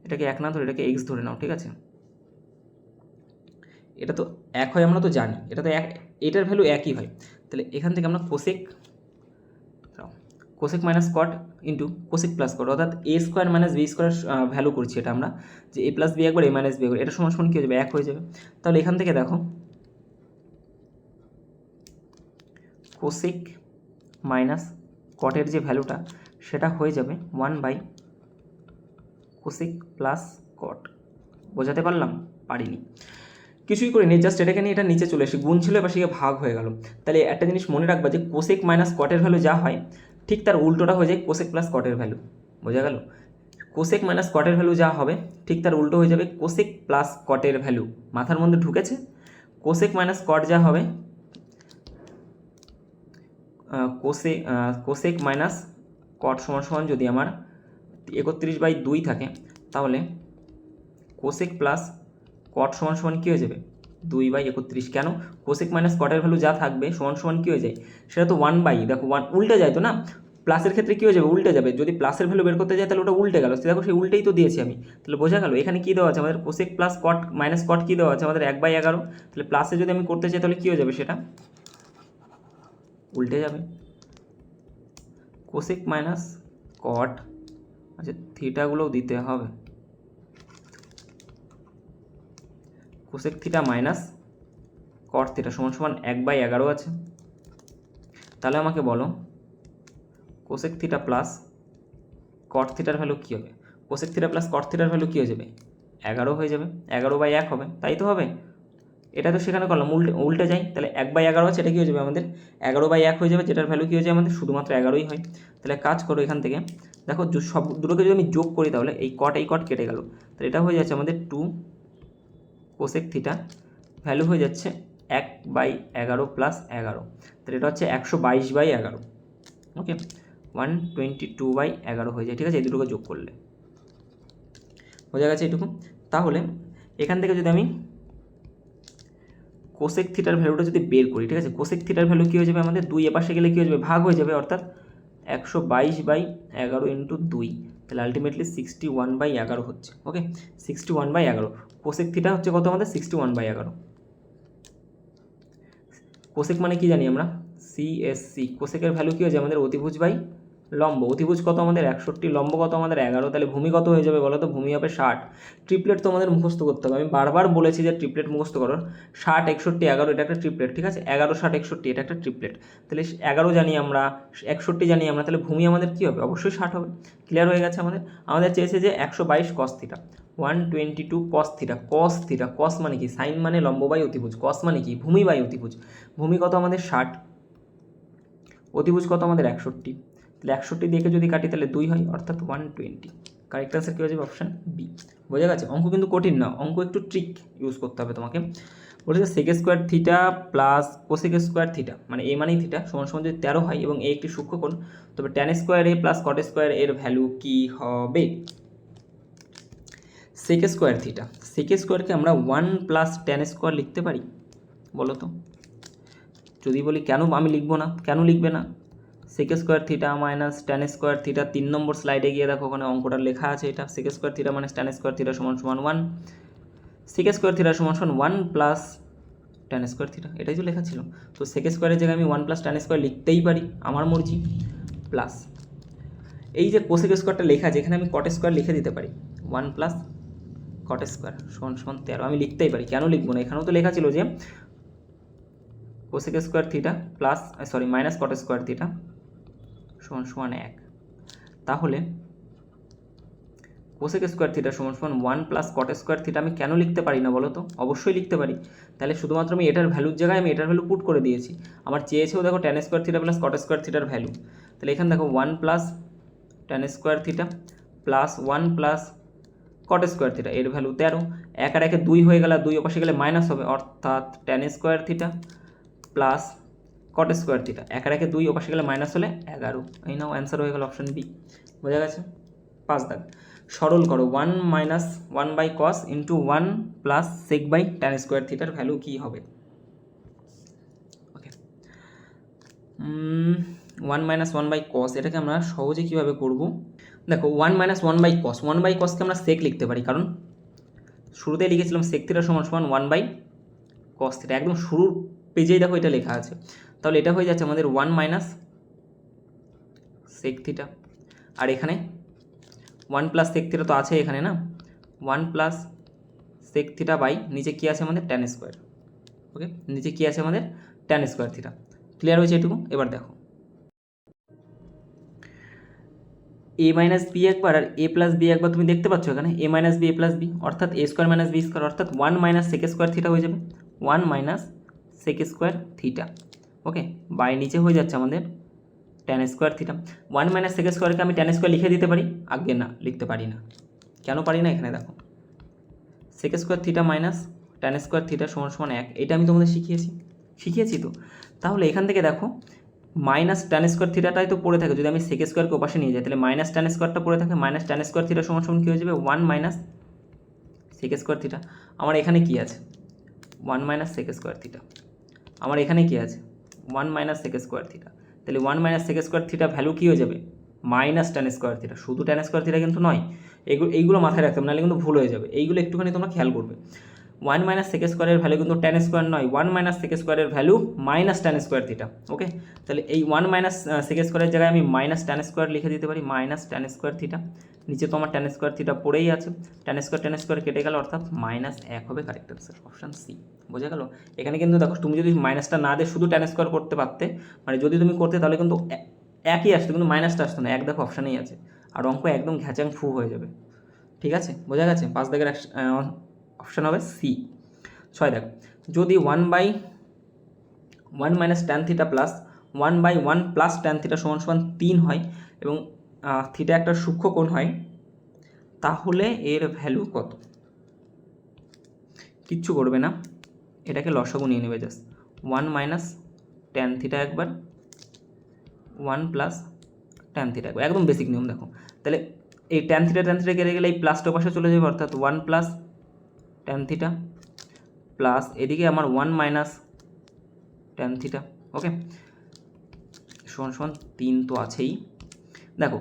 এটাকে এক না ধরে এটাকে এক্স ধরে নাও, ঠিক আছে। এটা তো এক হয় আমরা তো জানি, এটা তো এক, এটার ভ্যালু একই হয়। তাহলে এখান থেকে আমরা cosec minus cot into cosec plus cot, অর্থাৎ A square minus B square value করছি এটা আমরা, যে এ প্লাস বি একবার এ মাইনাস বি একবার, এটা সমান সমান কী হয়ে যাবে, এক হয়ে যাবে। তাহলে এখান থেকে দেখো কোসেক মাইনাস কটের যে ভ্যালুটা সেটা হয়ে যাবে 1 বাই কোসেক প্লাস কট। বোঝাতে পারলাম? পারিনি, কিছুই করিনি, জাস্ট এটাকে নিয়ে এটা নিচে চলে এসে গুণ ছিল, এবার সেটা ভাগ হয়ে গেল। তাহলে একটা জিনিস মনে রাখবা যে কোসেক মাইনাস কটের ভ্যালু যা হয় ঠিক তার উল্টোটা হয়ে যায় কোসেক প্লাস কটের ভ্যালু। বোঝা গেল? কোসেক মাইনাস কটের ভ্যালু যা হবে ঠিক তার উল্টো হয়ে যাবে কোসেক প্লাস কটের ভ্যালু। মাথার মধ্যে ঢুকেছে? কোসেক মাইনাস কট যা হবে কোসেক মাইনাস কট সমান সমান যদি আমার 31/2 থাকে, তাহলে কোসেক প্লাস কট সমান সমান কী হয়ে যাবে, 2/31। কেন? কোসেক মাইনাস কটের ভ্যালু যা থাকবে সমান সমান কী হয়ে যায়, সেটা তো 1/, দেখো 1 উল্টে যায় তো না, প্লাসের ক্ষেত্রে কী হয়ে যাবে, উল্টে যাবে। যদি প্লাসের ভ্যালু বের করতে যায় তাহলে ওটা উল্টে গেল, দেখো সেই উল্টেই তো দিয়েছি আমি। তাহলে বোঝা গেল এখানে কী দেওয়া আছে আমাদের, cosec plus cot minus cot কী দেওয়া আছে আমাদের 1/11। তাহলে প্লাসে যদি আমি করতে চাই তাহলে কী হয়ে যাবে, সেটা উল্টে যাবে। কোসেক মাইনাস কট, আচ্ছা থিটাগুলোও দিতে হবে, কোসেক থিটা মাইনাস কট থিটা সমান সমান 1/11 আছে। তাহলে আমাকে বলো কোসেক থিটা প্লাস কট থিটার ভ্যালু কী হবে, কোসেক থিটা প্লাস কট থিটার ভ্যালু কী হয়ে যাবে, 11 হয়ে যাবে, 11/1 হবে, তাই তো হবে। এটা তো সেখানে করলাম, উল্টে যাই, তাহলে 1/11 আছে, এটা কী হয়ে যাবে আমাদের 11/1 হয়ে যাবে, যেটার ভ্যালু কী হয়ে যায় আমাদের শুধুমাত্র 11ই হয়। তাহলে কাজ করো এখান থেকে, দেখো সব দুটোকে যদি আমি যোগ করি তাহলে এই কট কেটে গেল, তাহলে এটা হয়ে যাচ্ছে আমাদের 2 কোসেক থিটা, ভ্যালু হয়ে যাচ্ছে 1/11 প্লাস 11, তাহলে এটা হচ্ছে 122/11। ওকে, 122/11 হয়ে যায়, ঠিক আছে, এই দুটোকে যোগ করলে বোঝা গেছে এইটুকু। তাহলে এখান থেকে যদি আমি কোসেক থিটার ভ্যালুটা যদি বের করি, ঠিক আছে, কোসেক থিটার ভ্যালু কী হয়ে যাবে আমাদের, 2 এপাশে গেলে কী হয়ে যাবে, ভাগ হয়ে যাবে, অর্থাৎ 122/11 ইন্টু 2, তাহলে আলটিমেটলি 61/11 হচ্ছে। ওকে, 61/11, কোসেক থিটা হচ্ছে কত আমাদের, 61/11। কোসেক মানে কি জানি আমরা, CSC, কোসেকের ভ্যালু কী হয়ে যায় আমাদের, অতিভুজ বাই লম্ব। অতিভুজ কত আমাদের 61, লম্ব কত আমাদের 11, তাহলে ভূমি কত হয়ে যাবে বলো তো, ভূমি হবে 60। ট্রিপলেট তো আমাদের মুখস্থ করতে হবে, আমি বারবার বলেছি যে ট্রিপলেট মুখস্থ করো, 60, 61, 11 এটা একটা ট্রিপলেট, ঠিক আছে, 11, 60, 61 এটা একটা ট্রিপলেট। তাহলে 11 জানি আমরা, 61 জানি আমরা, তাহলে ভূমি আমাদের কী হবে, অবশ্যই 60 হবে। ক্লিয়ার হয়ে গেছে আমাদের চেয়েছে যে 122 cos theta, 122 cos theta, cos মানে কি, সাইন মানে লম্ব বাই অতিভুজ, cos মানে কি, ভূমি বাই অতিভুজ। ভূমি কত আমাদের 60, অতিভুজ কত আমাদের 61, তাহলে 61 দিয়ে যদি কাটি তাহলে 2 হয়, অর্থাৎ 120। কারেক্ট আনসার কী হয়ে যাবে, অপশান বি। বোঝা গেছে? অঙ্ক কিন্তু কঠিন না, অঙ্ক একটু ট্রিক ইউজ করতে হবে তোমাকে। বলেছে sec square theta plus cosec square theta, মানে এ মানেই থিটা, সমান সমান যদি 13 হয় এবং এ একটি সূক্ষ্মকোণ, তবে tan square A plus cot square এর ভ্যালু কী হবে। সেক স্কোয়ার থিটা, সেক স্কোয়ারকে আমরা 1 প্লাস ট্যান স্কোয়ার লিখতে পারি, বলো তো। যদি বলি কেন আমি লিখবো না, কেন লিখবে না, sec square theta minus tan square theta, 3 নম্বর স্লাইডে গিয়ে দেখো ওখানে অঙ্কটা লেখা আছে, এটা sec square theta minus tan square theta সমান সমান 1, সেক স্কোয়ার থিটা সমান সমান 1 প্লাস ট্যান স্কোয়ার থিটা, এটাই তো লেখা ছিল। তো সেক স্কোয়ারের জায়গায় আমি 1 প্লাস ট্যান স্কোয়ার লিখতেই পারি, আমার মর্জি, প্লাস এই যে কোসেক স্কোয়ারটা লেখা আছে এখানে আমি কট স্কোয়ার লিখে দিতে পারি, 1 প্লাস কট স্কোয়ার সমান সমান 13, আমি লিখতেই পারি, কেন লিখবো না। এখানেও তো লেখা ছিল যে cosec square theta plus minus cot square theta সমান সমান 1, তাহলে কোসেক স্কোয়ার থিটা সমান সমান 1 প্লাস কট স্কোয়ার থিটা আমি কেন লিখতে পারি না বলো তো, অবশ্যই লিখতে পারি। তাহলে শুধুমাত্র আমি এটার ভ্যালুর জায়গায় আমি এটার ভ্যালু পুট করে দিয়েছি, আমার চেয়েছেও দেখো tan square theta plus cot square থিটার ভ্যালু, তাহলে এখানে দেখো 1 plus tan square theta plus 1 plus cot square theta, এর ভ্যালু 13, 1 আর 1 2 হয়ে গেলে, 2 ওপাশে গেলে মাইনাস হবে, অর্থাৎ tan square theta plus cot square theta, 1 আর 1 2 ওপাশে গেলে মাইনাস হলে 11, এই নাও অ্যান্সার হয়ে গেল অপশন বি। বোঝা গেছে? 5 দাগ সরল করো, 1 minus 1 by cos into 1 plus sec by tan square থিটার ভ্যালু কী হবে। Okay, one minus one by cos, এটাকে আমরা সহজে কীভাবে করব, দেখো one minus one by cos, one by কসকে আমরা সেক লিখতে পারি, কারণ শুরুতেই লিখেছিলাম সেক থিটা সমান সমান ওয়ান বাই কস থিটা, একদম শুরুর পেজেই দেখো এটা লেখা আছে। তাহলে এটা হয়ে যাচ্ছে আমাদের ওয়ান মাইনাস সেক থিটা, আর এখানে ওয়ান প্লাস সেক থিটা তো আছে এখানে না, one plus sec theta by নিচে কী আছে আমাদের ট্যান স্কোয়ার। ওকে, নিচে কী আছে আমাদের ট্যান স্কোয়ার থিটা। ক্লিয়ার হয়েছে এটুকু? এবার দেখো এ মাইনাস বি একবার আর এ প্লাস বি একবার তুমি দেখতে পাচ্ছ এখানে A minus B A plus B, অর্থাৎ A square minus B square, অর্থাৎ one minus sec square theta হয়ে যাবে, one minus sec square theta. Okay, by নিচে হয়ে যাচ্ছে আমাদের tan square theta. One minus sec স্কোয়ারকে আমি ট্যান স্কোয়ার লিখে দিতে পারি, আগে না লিখতে পারি না। কেন পারি না? এখানে দেখো sec square theta minus tan square theta সমান সমান 1, এটা আমি তোমাদের শিখিয়েছি তো। তাহলে এখান থেকে দেখো মাইনাস ট্যান স্কোয়ার থিটাটাই তো পড়ে থাকে, যদি আমি সেক স্কোয়ারকে ওপাশে নিয়ে যাই তাহলে মাইনাস ট্যান স্কোয়ারটা পড়ে থাকে, মাইনাস ট্যান স্কোয়ার থিটা সমান সমান কী হয়ে যাবে one minus sec square theta. আমার এখানে কী আছে one minus sec square theta, আমার এখানে কী আছে one minus sec square theta, তাহলে one minus sec square theta value কী হয়ে যাবে মাইনাস ট্যান স্কোয়ার থিটা, শুধু ট্যান স্কোয়ার থিটা কিন্তু নয়, এইগুলো মাথায় রাখতে হবে, নাহলে কিন্তু ভুল হয়ে যাবে, এইগুলো একটুখানি তোমরা খেয়াল করবে। ওয়ান মাইনাস সেক স্কোয়ারের ভ্যালু কিন্তু ট্যান স্কোয়ার নয়, ওয়ান মাইনাস সেক স্কোয়ারের value minus tan square theta. Okay, তাহলে এই ওয়ান মাইনাস সেক স্কোয়ারের জায়গায় আমি মাইনাস ট্যান স্কোয়ার লিখে দিতে পারি, মাইনাস ট্যান স্কোয়ার থিটা, নিচে তো আমার ট্যান স্কোয়ার থিটা পড়েই আছে, ট্যান স্কোয়ার কেটে গেল, অর্থাৎ মাইনাস 1 হবে কারেক্ট অ্যান্সার, অপশান সি। বোঝা গেল? এখানে কিন্তু দেখো তুমি যদি মাইনাসটা না দিয়ে শুধু ট্যান স্কোয়ার করতে পারতে, মানে যদি তুমি করতে তাহলে কিন্তু একই আসতো, কিন্তু মাইনাসটা আসতো না, এক দেখো অপশানেই আছে, আর অঙ্ক একদম ঘ্যাচাং ফু হয়ে যাবে। ঠিক আছে, বোঝা গেছে? 5 দাগের অপশান হবে সি। 6 দেখ, যদি one minus tan theta plus one by one plus tan theta সমান সমান 3 হয় এবং থিটা একটা সূক্ষ্ম কোণ হয়, তাহলে এর ভ্যালু কত? কিচ্ছু করবে না, এটাকে লসাগু নিয়ে নেবে just, one minus tan theta একবার, ওয়ান প্লাস ট্যান থিটা একবার, একদম বেসিক নিয়ম। দেখো তাহলে এই ট্যান থিটা কেটে গেলে এই প্লাসটা পাশে চলে যাবে, অর্থাৎ one plus tan theta plus এদিকে আমার ওয়ান মাইনাস ট্যান থিটা। ওকে, সমান সমান 3 তো আছেই। দেখো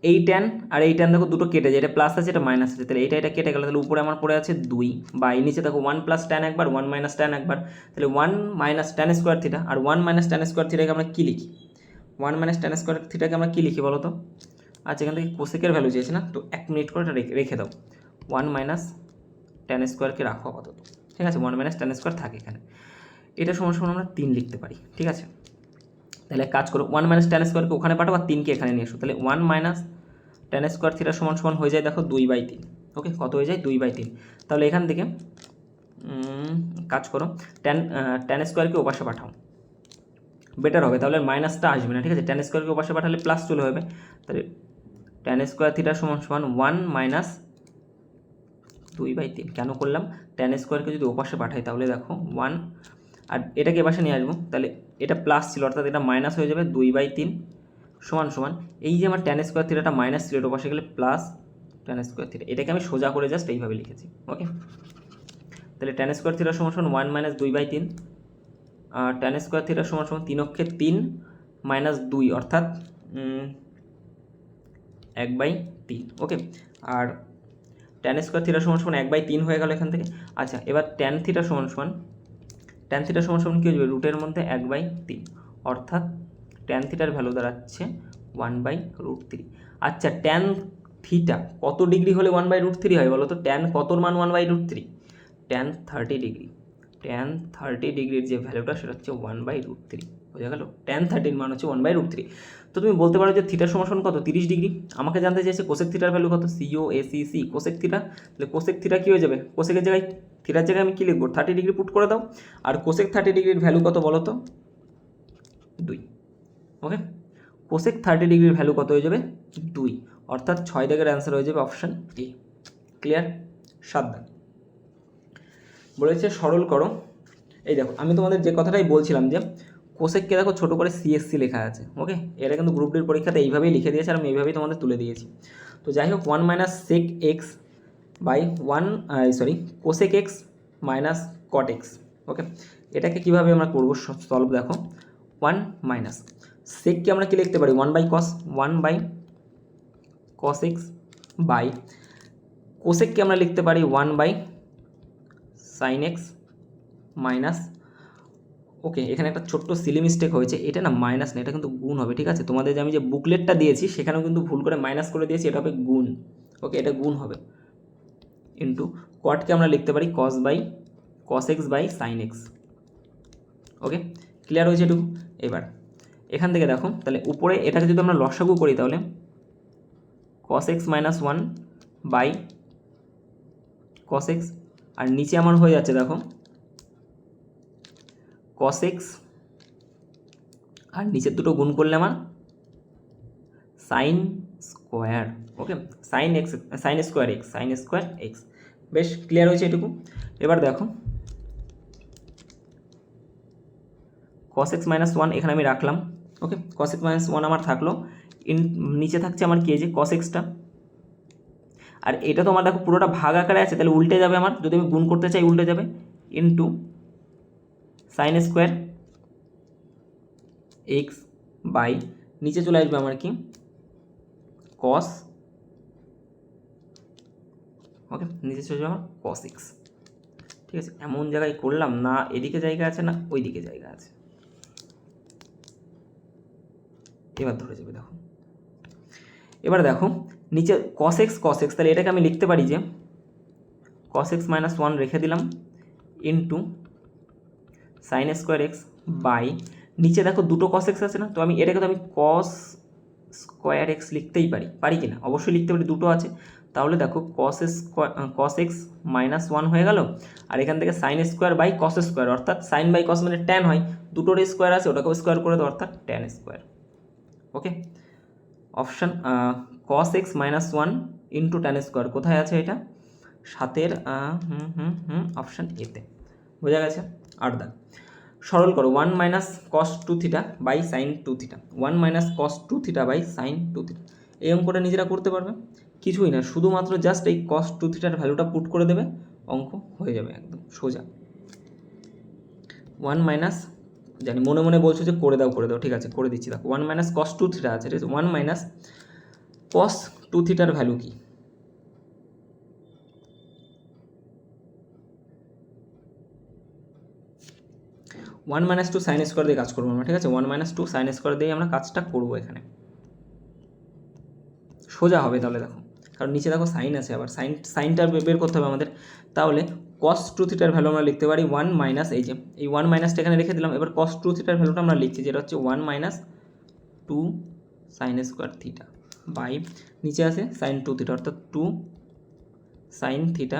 এই ট্যান আর এই ট্যান দেখো দুটো কেটে যায়, এটা প্লাস আছে এটা মাইনাস আছে, তাহলে এটা কেটে গেল, তাহলে উপরে আমার পড়ে আছে 2, বা এই নিচে দেখো ওয়ান প্লাস ট্যান একবার, ওয়ান মাইনাস ট্যান একবার, তাহলে one minus tan square theta, আর ওয়ান মাইনাস ট্যান স্কোয়ার থিটাকে আমরা কী লিখি, ওয়ান মাইনাস ট্যান স্কোয়ার থিটাকে আমরা কী লিখি বলো তো? আচ্ছা, এখান থেকে কোসেকের ভ্যালু চেয়েছে না, তো 1 মিনিট করে এটা রেখে দাও, ওয়ান মাইনাস ট্যান স্কোয়ারকে রাখো আপাতত, ঠিক আছে, ওয়ান মাইনাস ট্যান স্কোয়ার থাকে এখানে, এটা সমান সমান আমরা 3 লিখতে পারি। ঠিক আছে, তাহলে কাজ করো, ওয়ান মাইনাস ট্যান স্কোয়ারকে ওখানে পাঠাও আর 3কে এখানে নিয়ে এসো, তাহলে one minus tan square theta সমান সমান হয়ে যায় দেখো 2/3। ওকে, কত হয়ে যায় 2/3। তাহলে এখান থেকে কাজ করো, ট্যান স্কোয়ারকে ওপাশে পাঠাও, বেটার হবে, তাহলে মাইনাসটা আসবে না। ঠিক আছে, ট্যান স্কোয়ারকে ওপাশে পাঠালে প্লাস চলে হবে, তাহলে ট্যান স্কোয়ার থিটা সমান সমান 1 মাইনাস 2/3। কেন করলাম? ট্যান স্কোয়ারকে যদি ওপাশে পাঠাই তাহলে দেখো 1, আর এটাকে এপাশে নিয়ে আসবো, তাহলে এটা প্লাস ছিল অর্থাৎ এটা মাইনাস হয়ে যাবে 2/3 সমান সমান, এই যে আমার ট্যান স্কোয়ার থিটাটা মাইনাস ছিল, এটা পাশে গেলে প্লাস ট্যান স্কোয়ার থিটা, এটাকে আমি সোজা করে জাস্ট এইভাবে লিখেছি। ওকে, তাহলে ট্যান স্কোয়ার থিটা সমান সমান 1 মাইনাস 2/3, আর ট্যান স্কোয়ার থিটা সমান সমান 3 অক্ষে 3 মাইনাস 2 অর্থাৎ 1/3। ওকে, আর ট্যান স্কোয়ার থিটা সমান সমান 1/3 হয়ে গেল এখান থেকে। আচ্ছা, এবার ট্যান থিটা সমান সমান কী হয়ে যাবে, রুটের মধ্যে 1/3, অর্থাৎ ট্যান থিটার ভ্যালু দাঁড়াচ্ছে 1/√3। আচ্ছা, ট্যান থিটা কত ডিগ্রি হলে 1/√3 হয় বলো তো? ট্যান কতর মান 1/√3? ট্যান 30 ডিগ্রি, ট্যান 30 ডিগ্রির যে ভ্যালুটা সেটা হচ্ছে 1/√3। বোঝা গেল? ট্যান 30 মান হচ্ছে 1/√3। তো তুমি বলতে পারো যে থিটার সমান কত, 30 ডিগ্রি। আমাকে জানতে চাইছে কোসেক থিটার ভ্যালু কত, COSEC কোসেক থিটা, তাহলে কোসেক থিটা কী হয়ে যাবে, কোসেকের জায়গায় থিটার জায়গায় আমি কী লিখবো, 30 ডিগ্রি পুট করে দাও, আর কোসেক 30 ডিগ্রির ভ্যালু কত বলো তো, 2। ওকে, কোসেক 30 ডিগ্রির ভ্যালু কত হয়ে যাবে, 2, অর্থাৎ 6 দাগের অ্যান্সার হয়ে যাবে অপশান এ। ক্লিয়ার? 7 দাগ বলেছে সরল করো। এই দেখো, আমি তোমাদের যে কথাটাই বলছিলাম যে কোসেককে দেখো ছোটো করে CSC লেখা আছে। ওকে, এটা কিন্তু গ্রুপ ডির পরীক্ষাতে এইভাবেই লিখে দিয়েছে আর আমি এইভাবেই তোমাদের তুলে দিয়েছি। তো যাই হোক, 1 minus sec X by cosec X minus cot X. Okay, এটাকে কীভাবে আমরা করবো সলভ, দেখো 1 মাইনাস সেককে আমরা কি লিখতে পারি 1/cos x বাই কোসেককে আমরা লিখতে পারি 1/sin x মাইনাস, ওকে এখানে একটা ছোট্ট সিলি মিস্টেক হয়েছে, এটা না মাইনাস না, এটা কিন্তু গুণ হবে, ঠিক আছে? তোমাদের যে আমি যে বুকলেটটা দিয়েছি সেখানেও কিন্তু ভুল করে মাইনাস করে দিয়েছি, এটা হবে গুণ, ওকে এটা গুণ হবে, ইন্টু কটকে আমরা লিখতে পারি cos x by sin x। Okay clear হয়েছে এটুকু? এবার এখান থেকে দেখো, তাহলে উপরে এটাকে যদি আমরা লসাগু করি তাহলে cos x minus 1 by cos x, আর নিচে আমার হয়ে যাচ্ছে দেখো cos x, আর নিচের দুটো গুণ করলে আমার sin স্কোয়ার, ওকে sin স্কোয়ার x। বেশ ক্লিয়ার হয়েছে এটুকু? এবার দেখো cos x মাইনাস 1 এখানে আমি রাখলাম, ওকে cos x মাইনাস 1 আমার থাকলো, নিচে থাকছে আমার কি, যে cos x-টা, আর এটা তো আমার দেখো পুরোটা ভাগ আকারে আছে, তাহলে উল্টে যাবে আমার, যদি আমি গুণ করতে চাই উল্টে যাবে, into sin square x by নিচে চলে আসবে আমার কি cos, ওকে নিচে চলে যাবে আমার cos x, ঠিক আছে? এমন জায়গায় করলাম না এদিকে জায়গা আছে না ওই দিকে জায়গা আছে, এবার ধরে যাবে দেখো। এবার দেখো নিচে cos x, তাহলে এটাকে আমি লিখতে পারি যে cos x মাইনাস 1 রেখে দিলাম, into sin square x by নিচে দেখো দুটো cos x আছে না, তো আমি এটাকে তো আমি cos স্কোয়ার x লিখতেই পারি কি না? অবশ্যই লিখতে পারি, দুটো আছে, তাহলে দেখো cos x মাইনাস 1 হয়ে গেল, আর এখান থেকে sin square by cos square, অর্থাৎ sin বাই cos মানে tan হয়, দুটোর স্কোয়ার আছে ওটাকেও স্কোয়ার করে দেবো, অর্থাৎ tan স্কোয়ার। ওকে option cos x minus 1 into tan square কোথায় আছে? এটা 7-এর অপশান এতে, বোঝা গেছে? 8 দাগ সরল করো 1 minus cos 2 theta by sine 2 theta, 1 minus cos 2 theta by sine 2 theta, এই অঙ্কটা নিজেরা করতে পারবে, কিছুই না, শুধুমাত্র জাস্ট এই cos 2 থিটার ভ্যালুটা পুট করে দেবে, অঙ্ক হয়ে যাবে একদম সোজা। 1 মাইনাস, জানি মনে মনে বলছো যে করে দাও, ঠিক আছে করে দিচ্ছি, দেখো 1 মাইনাস cos 2 থিটা আছে, ঠিক আছে? 1 মাইনাস cos 2 থিটার ভ্যালু কি? 1 মাইনাস 2 সাইন স্কোয়ার দিয়ে কাজ করবো আমরা, ঠিক আছে? 1 মাইনাস 2 সাইন স্কোয়ার দিয়ে আমরা কাজটা করবো, এখানে সোজা হবে। তাহলে দেখো, কারণ নিচে দেখো সাইন আছে, আবার সাইনটা বের করতে হবে আমাদের, তাহলে cos 2 থিটার ভ্যালু আমরা লিখতে পারি 1 মাইনাস, এই যে এই 1 মাইনাসটা এখানে রেখে দিলাম, এবার cos 2 থিটার ভ্যালুটা আমরা লিখছি, যেটা হচ্ছে 1 minus 2 sine square theta by নিচে আছে সাইন 2 থিটা, অর্থাৎ 2 sine theta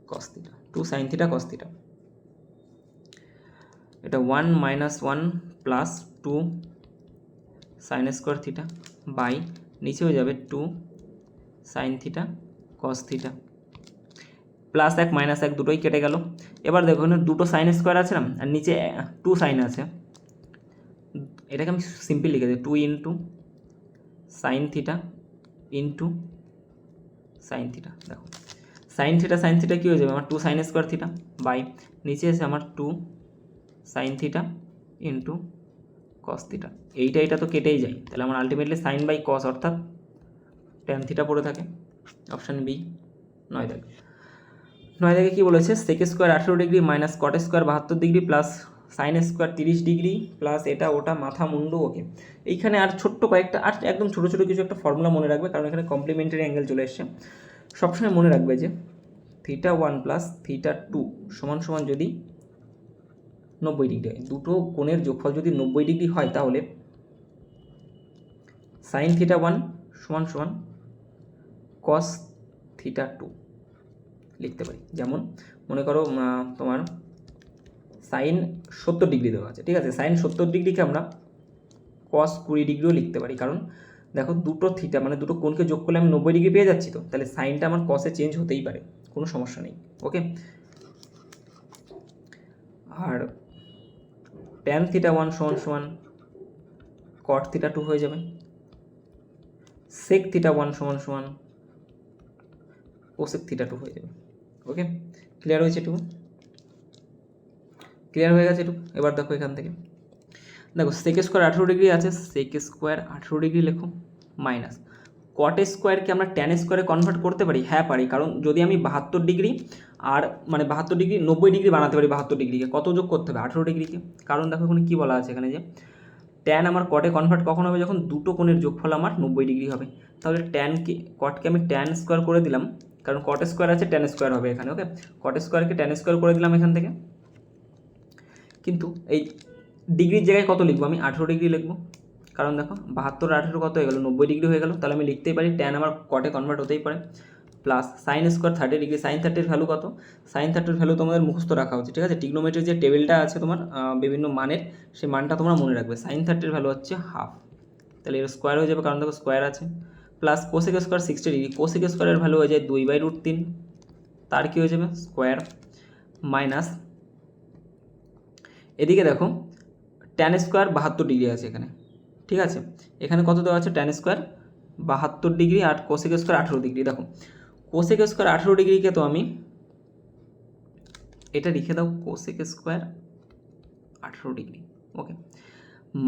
cos theta, 2 sine theta cos theta, এটা 1 minus 1 plus 2 sine square theta by নিচে হয়ে যাবে 2 sine theta cos theta, plus 1 minus 1 দুটোই কেটে গেল। এবার দেখো এখানে দুটো সাইন স্কোয়ার আছে না, আর নিচে 2 সাইন আছে, এটাকে আমি সিম্পল লিখে দিই 2 into sine theta into sine theta, দেখো সাইন থিটা কী হয়ে যাবে আমার 2 সাইন স্কোয়ার থিটা বাই নিচে এসে আমার 2 sine theta into cos theta, এইটা তো কেটেই যায়, তাহলে আমার আলটিমেটলি সাইন বাই কস অর্থাৎ ট্যান থিটা পড়ে থাকে, অপশান বি। 9 দাগে কী বলেছে? Sec square 18 degree minus cot square 72 degree plus sine square 30 degree plus এটা ওটা মাথা মুন্ডু, ওকে এইখানে আর ছোট্ট কয়েকটা আর একদম ছোটো ছোটো কিছু একটা ফর্মুলা মনে রাখবে, কারণ এখানে কমপ্লিমেন্টারি অ্যাঙ্গেল চলে এসছে। সবসময় মনে রাখবে যে থিটা 1 প্লাস থিটা 2 সমান সমান যদি 90 ডিগ্রি হয়, দুটো কোণের যোগফল যদি 90 ডিগ্রি হয়, তাহলে সাইন থিটা 1 সমান সমান কস থিটা 2 লিখতে পারি। যেমন মনে করো তোমার সাইন 70 ডিগ্রি দেওয়া আছে, ঠিক আছে? সাইন 70 ডিগ্রিকে আমরা কস 20 ডিগ্রিও লিখতে পারি, কারণ দেখো দুটো থিটা মানে দুটো কোণকে যোগ করলে আমি 90 ডিগ্রি পেয়ে যাচ্ছি, তো তাহলে সাইনটা আমার কসে চেঞ্জ হতেই পারে, কোনো সমস্যা নেই, ওকে। আর ট্যান থিটা 1 সমান সমান কট থিটা 2 হয়ে যাবে, সেক থিটা 1 সমান সমান কোসেক থিটা 2 হয়ে যাবে, ওকে ক্লিয়ার হয়েছে? এটুকু ক্লিয়ার হয়ে গেছে এটুকু। এবার দেখো এখান থেকে দেখো সেক স্কোয়ার 18 ডিগ্রি আছে, সেক স্কোয়ার 18 ডিগ্রি লেখো মাইনাস কট স্কোয়ারকে আমরা ট্যান স্কোয়ারে কনভার্ট করতে পারি, হ্যাঁ পারি, কারণ যদি আমি 72 ডিগ্রি আর মানে 72 ডিগ্রি 90 ডিগ্রি বানাতে পারি, 72 ডিগ্রিকে কত যোগ করতে হবে 18 ডিগ্রিকে, কারণ দেখো এখানে কী বলা আছে এখানে যে ট্যান আমার কটে কনভার্ট কখন হবে, যখন দুটো কোণের যোগফল আমার 90 ডিগ্রি হবে। তাহলে ট্যানকে কটকে আমি ট্যান স্কোয়ার করে দিলাম, কারণ কট স্কোয়ার আছে ট্যান স্কোয়ার হবে এখানে, ওকে কট স্কোয়ারকে ট্যান স্কোয়ার করে দিলাম এখান থেকে। কিন্তু এই ডিগ্রির জায়গায় কত লিখবো আমি 18 ডিগ্রি লিখবো, কারণ দেখো 72 আর 18 কত হয়ে গেলো 90 ডিগ্রি হয়ে গেল, তাহলে আমি লিখতেই পারি ট্যান আমার কটে কনভার্ট হতেই পারে। Plus sine square 30 degree, sine 30-র ভ্যালু কত, সাইন 30-র ভ্যালু তোমাদের মুখস্থ রাখা উচিত, ঠিক আছে, ট্রিগনোমেট্রির যে টেবিলটা আছে তোমার বিভিন্ন মানের, সেই মানটা তোমরা মনে রাখবে। সাইন 30-র ভ্যালু হচ্ছে হাফ, তাহলে এর স্কোয়ার হয়ে যাবে কারণ দেখো স্কোয়ার আছে। Plus cosec square 60 degree, cosec স্কোয়ারের ভ্যালু হয়ে যায় 2/√3, তার কী হয়ে যাবে স্কোয়ার, মাইনাস এদিকে দেখো ট্যান স্কোয়ার 72 ডিগ্রি আছে এখানে, ঠিক আছে, এখানে কত দেওয়া আছে ট্যান স্কোয়ার 72 ডিগ্রি আর কোসেক স্কোয়ার 18 ডিগ্রি। দেখো কোসেক স্কোয়ার 18 ডিগ্রিকে তো আমি এটা লিখে দাও কোসেক স্কোয়ার 18 ডিগ্রি, ওকে,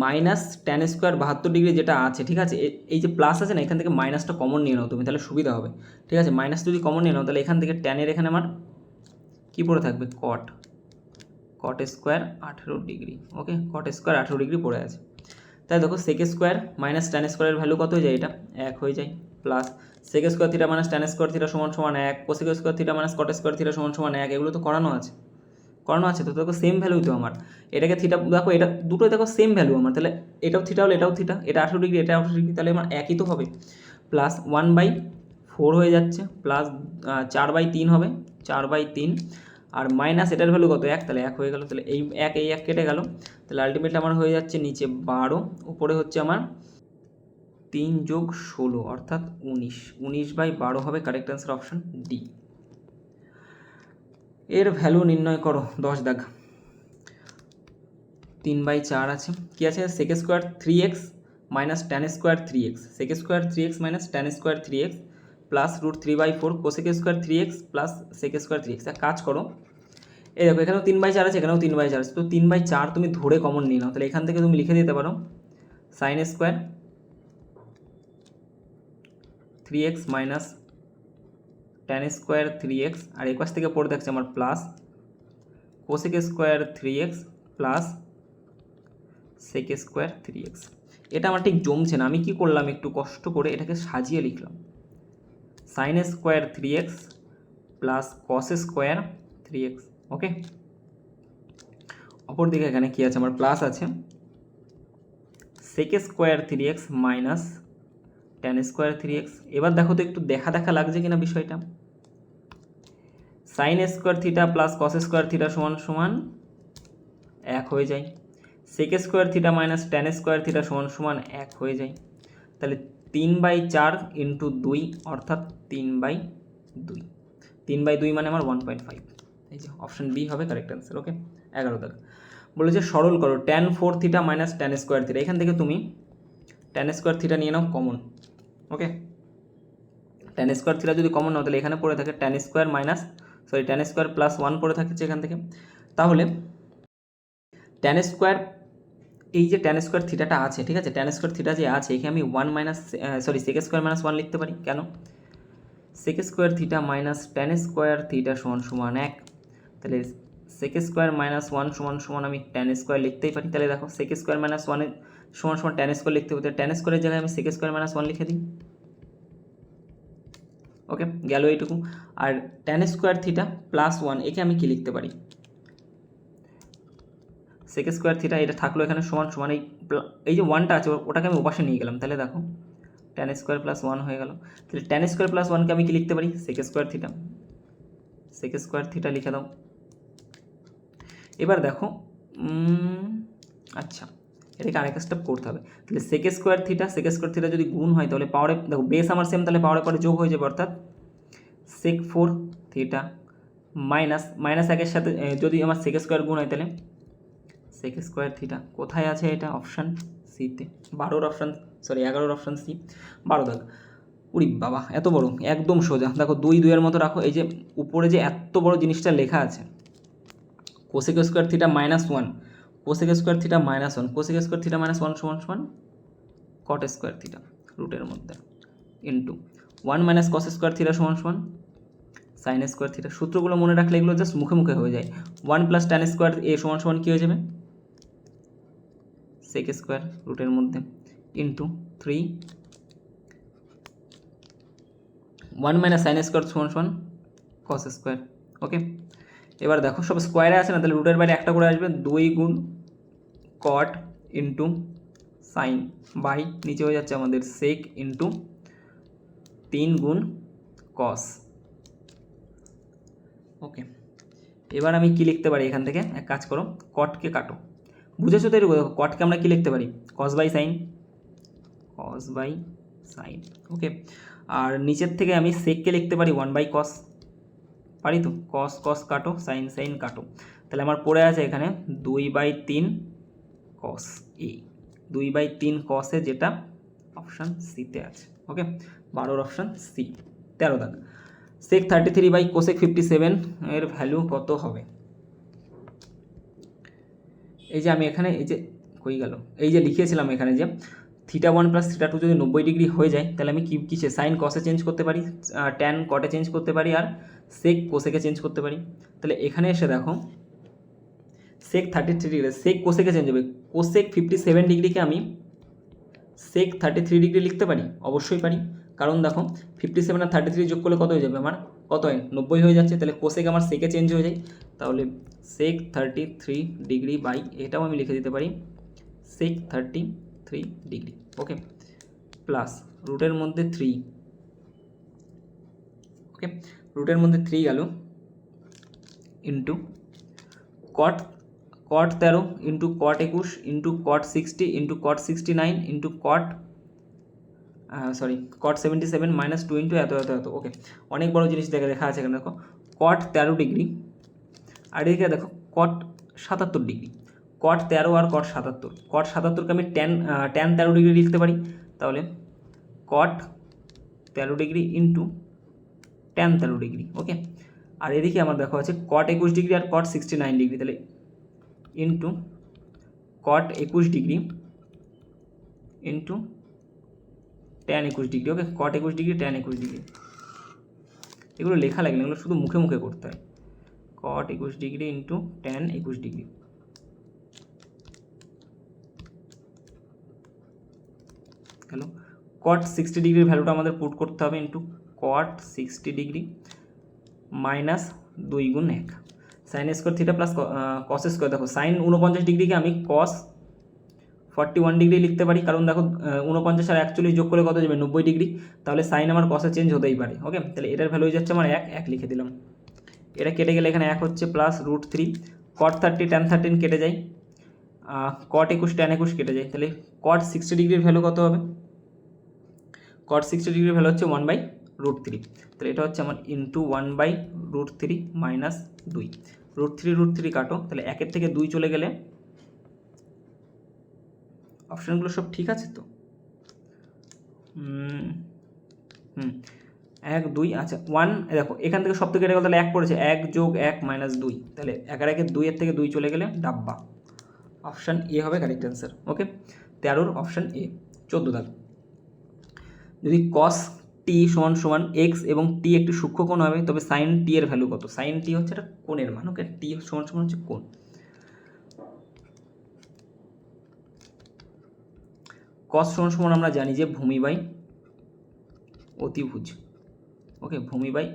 মাইনাস ট্যান স্কোয়ার 72 ডিগ্রি যেটা আছে, ঠিক আছে, এই যে প্লাস আছে না এখান থেকে মাইনাসটা কমন নিয়ে নাও তুমি, তাহলে সুবিধা হবে, ঠিক আছে, মাইনাস যদি কমন নিয়ে নাও তাহলে এখান থেকে ট্যানের এখানে আমার কী পড়ে থাকবে cot, cot square 18 degree, okay, cot square 18 degree পড়ে আছে। তাই দেখো সেক স্কোয়ার মাইনাস ট্যান স্কোয়ারের ভ্যালু কত হয়ে যায়, এটা 1 হয়ে যায়, plus sec square theta minus tan square theta সমান সমান 1, cosec square theta minus cot square theta সমান সমান 1, এগুলো তো করানো আছে তো দেখো সেম ভ্যালুই তো আমার, এটাকে থিটা দেখো এটা দুটোই দেখো সেম ভ্যালু আমার, তাহলে এটাও থিটা হলে এটাও থিটা, এটা 18 ডিগ্রি এটা 18 ডিগ্রি, তাহলে আমার একই তো হবে। প্লাস 1/4 হয়ে যাচ্ছে, প্লাস 4/3 হবে, 4/3, আর মাইনাস এটার ভ্যালু কত 1, তাহলে 1 হয়ে গেল, তাহলে এই 1 কেটে গেল, তাহলে আলটিমেটলি আমার হয়ে যাচ্ছে নিচে 12, উপরে হচ্ছে আমার 3 যোগ 16 অর্থাৎ 19, 19/12 হবে কারেক্ট অ্যান্সার অপশন ডি। এর ভ্যালু নির্ণয় করো 10 দাগ, 3/4 আছে, কি আছে sec square 3x minus tan square 3x, sec square 3x minus tan square 3x plus √3/4 cosec square 3x plus sec square 3x। এক কাজ করো, এই দেখো এখানেও 3/4 আছে, এখানেও 3/4 আছে, তো 3/4 তুমি ধরে কমন নিয়ে নাও, তাহলে এখান থেকে তুমি লিখে দিতে পারো sine square 3x minus tan square 3x, আর এই পাশ থেকে পড়ে থাকছে আমার plus cosec square 3x plus sec square 3x। এটা আমার ঠিক জমছে না, আমি কি করলাম একটু কষ্ট করে এটাকে সাজিয়ে লিখলাম, sine square 3x plus cos square 3x, okay. অপর দিকে এখানে কি আছে আমার প্লাস আছে sec square 3x minus tan square 3x। এবার দেখো তো একটু দেখা দেখা লাগছে কিনা বিষয়টা, sine square theta plus cos square theta সমান সমান 1 হয়ে যায়, sec square theta minus tan square theta সমান সমান 1 হয়ে যায়, তাহলে 3/4 ইন্টু 2 অর্থাৎ 3/2, 3/2 মানে আমার 1.5, এই যে অপশন বি হবে কারেক্ট অ্যান্সার, ওকে। 11 দাগ বলেছে সরল করো tan 4 theta minus tan square theta, এখান থেকে তুমি ট্যান স্কোয়ার থিটা নিয়ে নাও কমন, ওকে, ট্যান স্কোয়ার থিটা যদি কমন নাও তাহলে এখানে পড়ে থাকে tan square minus tan square plus 1 পড়ে থাকছে এখান থেকে, তাহলে ট্যান স্কোয়ার এই যে ট্যান স্কোয়ার থিটাটা আছে, ঠিক আছে, ট্যান স্কোয়ার থিটা যে আছে এখানে আমি সেক স্কোয়ার মাইনাস 1 লিখতে পারি, কেন sec square theta minus tan square theta সমান সমান 1, তাহলে সেক স্কোয়ার মাইনাস 1 সমান সমান আমি ট্যান স্কোয়ার লিখতেই পারি, তাহলে দেখো সেক স্কোয়ার মাইনাস 1 সমান সমান ট্যান স্কোয়ার লিখতে হবে, ট্যান স্কোয়ারের জায়গায় আমি সেক স্কোয়ার মাইনাস 1 লিখে দিই, ওকে, গেল এইটুকু। আর ট্যান স্কোয়ার থিটা প্লাস 1 একে আমি কি লিখতে পারি, সেক স্কোয়ার থিটা এটা থাকলো এখানে সমান সমান এই যে 1টা আছে ওটাকে আমি ওপাশে নিয়ে গেলাম, তাহলে দেখো ট্যান স্কোয়ার প্লাস 1 হয়ে গেল, তাহলে ট্যান স্কোয়ার প্লাস 1কে আমি কি লিখতে পারি সেক স্কোয়ার থিটা লিখে দাও। এবার দেখো আচ্ছা এটাকে আরেকটা স্টেপ করতে হবে, তাহলে সেক স্কোয়ার থিটা যদি গুণ হয় তাহলে পাওয়ারে দেখো বেস আমার সেম, তাহলে পাওয়ারে পরে যোগ হয়ে যাবে, অর্থাৎ সেক 4 থিটা মাইনাস 1-এর সাথে যদি আমার সেক স্কোয়ার গুণ হয় তাহলে সেক স্কোয়ার থিটা, কোথায় আছে এটা অপশান সিতে, 11 অপশান সি, 12 দাগ। উরি বাবা এত বড়, একদম সোজা, দেখো 2-2 মতো রাখো, এই যে উপরে যে এত বড় জিনিসটা লেখা আছে cosec square theta minus 1, cosec square theta minus one, cosec square theta minus one সমান সমান কট স্কোয়ার থিটা রুটের মধ্যে into one minus cos square theta সমান সমান সাইন স্কোয়ার থিটা। সূত্রগুলো মনে রাখলে এগুলো জাস্ট মুখে মুখে হয়ে যায়। ওয়ান প্লাস ট্যান স্কোয়ার এ সমান সমান কী হয়ে যাবে সেক স্কোয়ার রুটের মধ্যে into 3 one minus sine square সমান সমান কস স্কোয়ার। ওকে, এবার দেখো সব স্কোয়ারে আছে না, তাহলে রুটের বাইরে একটা করে আসবে, 2 গুণ কট ইন্টু সাইন বাই নিচে হয়ে যাচ্ছে আমাদের সেক ইন্টু 3 গুণ কস। ওকে, এবার আমি কি লিখতে পারি এখান থেকে, এক কাজ করো কটকে কাটো, বুঝেছো তো এটুকু। দেখো কটকে আমরা কি লিখতে পারি, cos by sine, cos by sine. Okay, আর নিচের থেকে আমি সেককে লিখতে পারি 1 বাই কস, পারি তো, কস কস কাটো সাইন সাইন কাটো, তাহলে আমার পড়ে আছে এখানে 2/3 কস এ, 2/3 কসে, যেটা অপশান সিতে আছে। ওকে, 12 অপশান সি। 13 দাগ, সেক 33 বাই কোসেক 57 এর ভ্যালু কত হবে। এই যে আমি এখানে এই যে কই গেল, এই যে লিখেছিলাম এখানে যে θ1 প্লাস θ2 যদি 90 ডিগ্রি হয়ে যায়, তাহলে আমি কিসে সাইন কসে চেঞ্জ করতে পারি, ট্যান কটে চেঞ্জ করতে পারি, আর সেক কোসেকে চেঞ্জ করতে পারি। তাহলে এখানে এসে দেখো সেক 33 ডিগ্রি, সেক কোসেকে চেঞ্জ হবে, কোসেক 57 ডিগ্রিকে আমি সেক 33 ডিগ্রি লিখতে পারি, অবশ্যই পারি, কারণ দেখো 57 আর 33 যোগ করলে কত হয়ে যাবে আমার, কত হয় 90 হয়ে যাচ্ছে, তাহলে কোসেক আমার সেকে চেঞ্জ হয়ে যায়, তাহলে সেক 33 ডিগ্রি বাই, এটাও আমি লিখে দিতে পারি সেক 33 ডিগ্রি। ওকে, প্লাস রুটের মধ্যে 3, ওকে রুটের মধ্যে 3 গেল into cot 13 into cot 21 into cot 60 into cot 69 into cot 77 minus 2 into এত এত এত। ওকে, অনেক বড় জিনিস লেখা আছে এখানে, দেখো কট 13 ডিগ্রি, আর এদিকে দেখো কট 77 ডিগ্রি, কট 13 আর কট 77, কট 77কে আমি ট্যান 13 ডিগ্রি লিখতে পারি, তাহলে cot 13 degree into tan 13 degree. Okay, আর এদিকে আমার দেখো আছে কট 21 ডিগ্রি আর কট 69 ডিগ্রি, তাহলে into cot 21 degree into tan 21 degree. Okay, cot 21 degree tan 21 degree, এগুলো লেখা লাগে না, এগুলো শুধু মুখে মুখে করতে হয়। Cot 21 degree into tan 21 degree, hello cot 60 ডিগ্রির ভ্যালুটা আমাদের পুট করতে হবে ইন্টু কট 60 ডিগ্রি মাইনাস 2 গুণ 1 sign square theta plus cos square. দেখো সাইন 49 ডিগ্রিকে আমি কস 41 ডিগ্রি লিখতে পারি, কারণ দেখো 49 আর 41 যোগ করে কত যাবে 90 ডিগ্রি, তাহলে সাইন আমার কসে চেঞ্জ হতেই পারে। ওকে, তাহলে এটার ভ্যালু হয়ে যাচ্ছে আমার 1 লিখে দিলাম, এটা কেটে গেলে এখানে 1 হচ্ছে, প্লাস √3 কট 30 ট্যান 13 কেটে যায়, কট 21 ট্যান 21 কেটে যায়, তাহলে কট 60 ডিগ্রির ভ্যালু কত হবে, কট 60 ডিগ্রির ভ্যালু হচ্ছে 1/√3, তাহলে এটা হচ্ছে আমার ইন্টু 1/√3 মাইনাস 2, √3 কাটো, তাহলে 1 থেকে 2 চলে গেলে অপশানগুলো সব ঠিক আছে তো, 1 2 আচ্ছা 1, দেখো এখান থেকে সব থেকে কেটে গেলে তাহলে 1 পড়েছে, 1 যোগ 1 মাইনাস 2, তাহলে 1 আর 1 2 এর থেকে 2 চলে গেলে ডাব্বা, অপশান এ হবে correct answer. Okay, 13 option A. 14 দাগ, যদি কস টি সমান সমান এক্স এবং টি একটি সূক্ষ্মকোণ হবে, তবে সাইন টি এর ভ্যালু কত। সাইন টি হচ্ছে একটা কোণের মান। ওকে, টি সমান সমান হচ্ছে কোণ। কস সমান সমান আমরা জানি যে ভূমি বাই অতিভুজ। ওকে, ভূমি বাই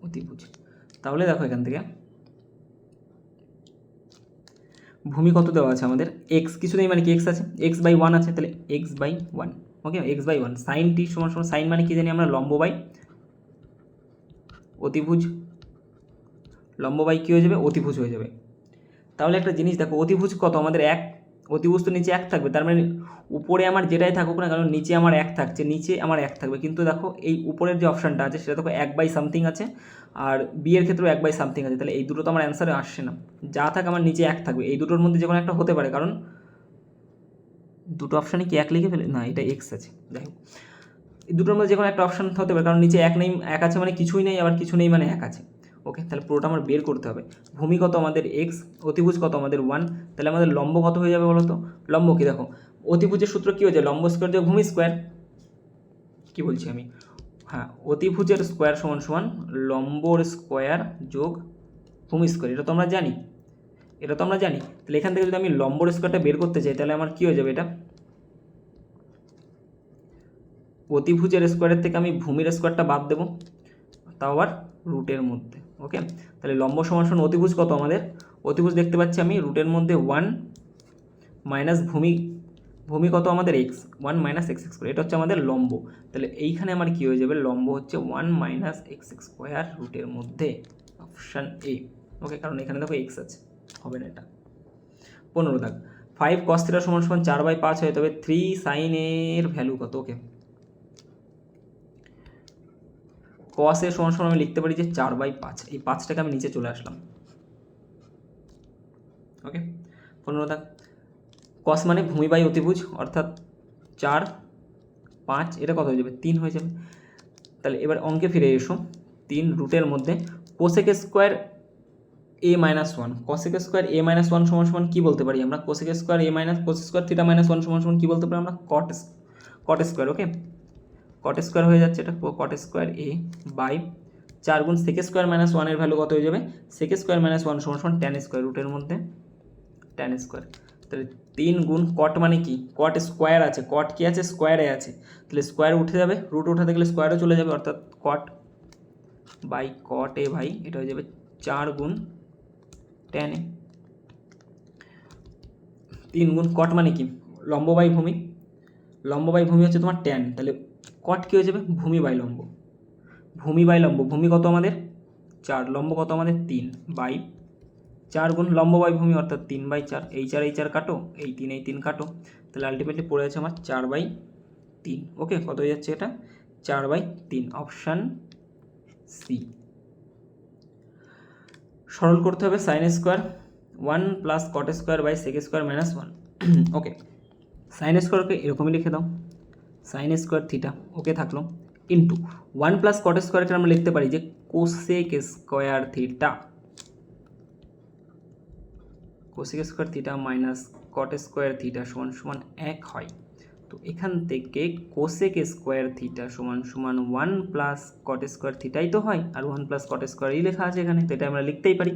অতিভুজ। তাহলে দেখো এখান থেকে ভূমি কত দেওয়া আছে আমাদের, এক্স কিছু নেই মানে কি এক্স আছে, x/1 আছে, তাহলে x/1। ওকে, x/1 সাইন টি সমান সমান, সাইন মানে কি জানি আমরা লম্ব বাই অতিভুজ, লম্ব বাই কী হয়ে যাবে অতিভুজ হয়ে যাবে। তাহলে একটা জিনিস দেখো, অতিভুজ কত আমাদের 1, অতিভুজ তো নিচে 1 থাকবে, তার মানে উপরে আমার যেটাই থাকুক না কারণ নিচে আমার 1 থাকছে, নিচে আমার 1 থাকবে, কিন্তু দেখো এই উপরের যে অপশানটা আছে সেটা দেখো 1/something আছে, আর বি এর ক্ষেত্রেও 1/something আছে, তাহলে এই দুটো তো আমার অ্যান্সারে আসছে না, যা থাকে আমার নিচে 1 থাকবে, এই দুটোর মধ্যে যে কোনো একটা হতে পারে, কারণ দুটো অপশানে কি 1 লিখে ফেলে না, এটা এক্স আছে, যাই হোক এই দুটোর মধ্যে যে কোনো একটা অপশান হতে পারে, কারণ নিচে 1 নেই, 1 আছে মানে কিছুই নেই, আবার কিছু নেই মানে 1 আছে। ওকে, তাহলে পুরোটা আমার বের করতে হবে। ভূমি কত আমাদের এক্স, অতিভুজ কত আমাদের 1, তাহলে আমাদের লম্ব কত হয়ে যাবে বলো তো? লম্ব কি দেখো, অতিভুজের সূত্র কী হয়ে যায়, লম্ব স্কোয়ার যোগ ভূমি স্কোয়ার। কী বলছি আমি, হ্যাঁ, অতিভুজের স্কোয়ার সমান সমান লম্বর স্কোয়ার যোগ ভূমি স্কোয়ার, এটা তো আমরা জানি, তাহলে এখান থেকে যদি আমি লম্বর স্কোয়ারটা বের করতে চাই তাহলে আমার কী হয়ে যাবে, এটা অতিভুজের স্কোয়ারের থেকে আমি ভূমির স্কোয়ারটা বাদ দেবো, তাও আবার রুটের মধ্যে। ওকে, তাহলে লম্ব সমান সমান অতিভুজ কত আমাদের, অতিভুজ দেখতে পাচ্ছি আমি রুটের মধ্যে 1 মাইনাস ভূমি কত আমাদের এক্স, 1 মাইনাস এক্স স্কোয়ার, এটা হচ্ছে আমাদের লম্ব। তাহলে এইখানে আমার কী হয়ে যাবে, লম্ব হচ্ছে 1 মাইনাস এক্স স্কোয়ার রুটের মধ্যে, অপশান এ। ওকে, কারণ এখানে দেখো এক্স আছে, হবে না এটা। 15 দাগ, 5 cos θ সমান সমান 4/5 হয়, তবে 3 sin এর ভ্যালু কত? ওকে, cos এর সমান সমান আমি লিখতে পারি যে 4/5, এই 5টাকে আমি নিচে চলে আসলাম। ওকে, 15 দাগ, cos মানে ভূমি বাই অতিভুজ, অর্থাৎ 4, 5, এটা কত হয়ে যাবে, 3 হয়ে যাবে। তাহলে এবার অঙ্কে ফিরে এসো, 3 রুটের মধ্যে cosec square a minus 1, cosec square a minus 1 সমান সমান কী বলতে পারি আমরা, cosec square a minus cos square theta minus 1 সমান সমান কী বলতে পারি আমরা, কট স্কোয়ার। ওকে, কট স্কোয়ার হয়ে যাচ্ছে এটা, কট স্কোয়ার a বাই 4 গুণ সেক স্কোয়ার মাইনাস 1 এর ভ্যালু কত হয়ে যাবে, সেক স্কোয়ার মাইনাস 1 সমান সমান ট্যান স্কোয়ার, রুটের মধ্যে ট্যান স্কোয়ার। তাহলে 3 গুণ কট মানে কি, কট স্কোয়ার আছে, কট কি আছে, স্কোয়ারে আছে, তাহলে স্কোয়ার উঠে যাবে, রুট উঠাতে গেলে স্কোয়ারও চলে যাবে, অর্থাৎ কট বাই কট এ ভাই এটা হয়ে যাবে 4 গুণ ট্যান এ। 3 গুণ কট মানে কি, লম্ব বাই ভূমি, লম্ব বাই ভূমি হচ্ছে তোমার ট্যান, তাহলে কট কী হয়ে যাবে, ভূমি বাই লম্ব, ভূমি বাই লম্ব, ভূমি কত আমাদের 4, লম্ব কত আমাদের 3 বাই 4 গুণ লম্ব বাই ভূমি, অর্থাৎ 3/4, এই 4 কাটো, এই 3 কাটো, তাহলে আলটিমেটলি পড়ে আছে আমার 4/3। ওকে, কত হয়ে যাচ্ছে এটা, 4/3, অপশান সি। সরল করতে হবে sine square 1 plus cot square by sec square minus 1। Okay, sine স্কোয়ারকে এরকমই লিখে দাও, সাইন স্কোয়ার থিটা, ওকে থাকলো, ইন্টু 1 প্লাস কট স্কোয়ারকে আমরা লিখতে পারি যে cosec square theta, cosec square theta minus cot square theta সমান সমান 1 হয়। তো এখান থেকে কোসেক স্কোয়ার থিটা সমান সমান 1 প্লাস কট স্কোয়ার থিটাই তো হয়, আর 1 প্লাস কট স্কোয়ারই লেখা আছে এখানে, তো এটা আমরা লিখতেই পারি,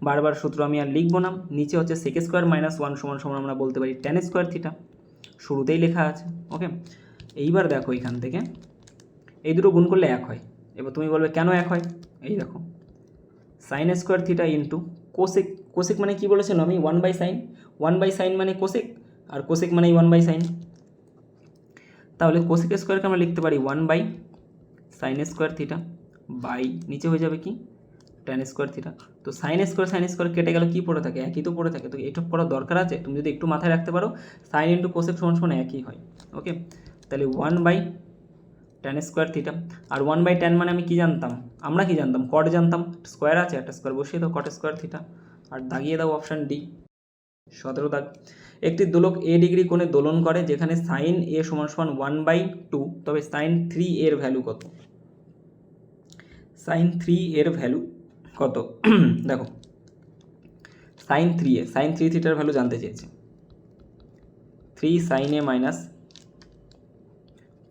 বারবার সূত্র আমি আর লিখবো না। নিচে হচ্ছে সেক স্কোয়ার মাইনাস 1 সমান সমান আমরা বলতে পারি ট্যান স্কোয়ার থিটা, শুরুতেই লেখা আছে। ওকে, এইবার দেখো এখান থেকে এই দুটো গুণ করলে 1 হয়। এবার তুমি বলবে কেন 1 হয়, এই দেখো sign square theta into cosec, cosec মানে কি বলেছিলাম আমি, 1/sin, 1/sin মানে কোসেক, আর কোসেক মানেই 1/sin, তাহলে কোসেক স্কোয়ারকে আমরা লিখতে পারি 1/sin স্কোয়ার থিটা বাই নিচে হয়ে যাবে কি ট্যান স্কোয়ার থিটা। তো সাইন স্কোয়ার কেটে গেল, কি পড়ে থাকে, একই তো পড়ে থাকে, তো এটা পড়ার দরকার আছে, তুমি যদি একটু মাথায় রাখতে পারো সাইন ইন্টু কোসেক সমান সমান একই হয়। ওকে, তাহলে 1/tan স্কোয়ার থিটা, আর 1/tan মানে আমি কি জানতাম, আমরা কি জানতাম, কট জানতাম, স্কোয়ার আছে, একটা স্কোয়ার বসিয়ে দাও, কট স্কোয়ার থিটা, আর দাগিয়ে দাও অপশান ডি। 17 দাগ, একটি দোলক এ ডিগ্রি কোণে দোলন করে যেখানে সাইন এ সমান সমান 1/2, তবে সাইন 3 এর ভ্যালু কত, সাইন 3 এর ভ্যালু কত দেখো, সাইন 3 থিটার ভ্যালু জানতে চেয়েছে, 3 sin a minus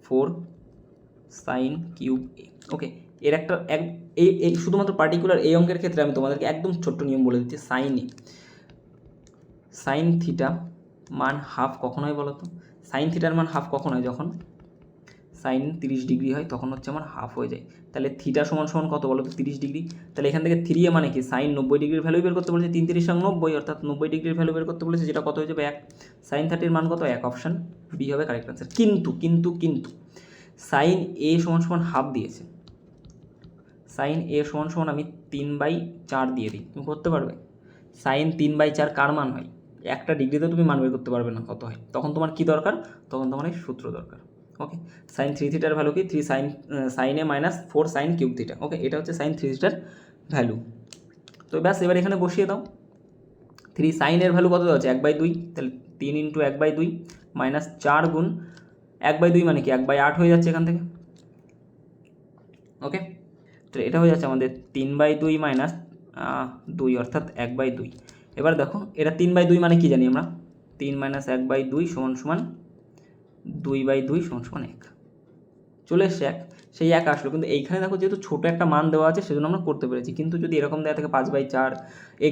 4 sin cube A. Okay, এর একটা এই শুধুমাত্র পার্টিকুলার এই অঙ্কের ক্ষেত্রে আমি তোমাদেরকে একদম ছোট্ট নিয়ম বলে দিচ্ছি, সাইন থিটা মান হাফ কখন হয় বলো তো, সাইন থিটার মান হাফ কখন হয়, যখন সাইন 30 ডিগ্রি হয় তখন হচ্ছে আমার হাফ হয়ে যায়। তাহলে থিটা সমান সমান কত বলো তো, 30 ডিগ্রি, তাহলে এখান থেকে 3 এ মানে কি সাইন 90 ডিগ্রির ভ্যালু বের করতে বলেছে, 3 3 90, অর্থাৎ 90 ডিগ্রির ভ্যালু বের করতে বলেছে, যেটা কত হয়ে যাবে 1, সাইন 30 র মান কত 1, অপশান বি হবে কারেক্ট আনসার। কিন্তু সাইন এ সমান সমান হাফ দিয়েছে, সাইন এ সমান সমান আমি 3/4 দিয়ে দিই, তুমি করতে পারবে, সাইন 3/4 কার মান হয়, একটা ডিগ্রিতে তুমি মান বের করতে পারবে না কত হয়, তখন তোমার কি দরকার, তখন তোমার এই সূত্র দরকার। ওকে, সাইন 3 থিটার ভ্যালু কি 3 সাইন এ মাইনাস 4 সাইন কিউব থিটা। ওকে, এটা হচ্ছে সাইন 3 থিটার ভ্যালু। তো ব্যাস এবার এখানে বসিয়ে দাও, 3 সাইনের ভ্যালু কত আছে 1/2, তাহলে 3 × 1/2 মাইনাস 4 গুণ 1/2 মানে কি 1/8 হয়ে যাচ্ছে এখান থেকে। ওকে, তো এটা হয়ে যাচ্ছে আমাদের 3/2 মাইনাস 2 অর্থাৎ 1/2। এবার দেখো এটা 3/2 মানে কি জানি আমরা, 3 মাইনাস 1/2 সমান সমান 2/2 সমান সমান 1। চলে এসছে 1, সেই 1 আসলো, কিন্তু এইখানে দেখো যেহেতু ছোটো একটা মান দেওয়া আছে সেজন্য আমরা করতে পেরেছি। কিন্তু যদি এরকম দেওয়া থাকে 5/4,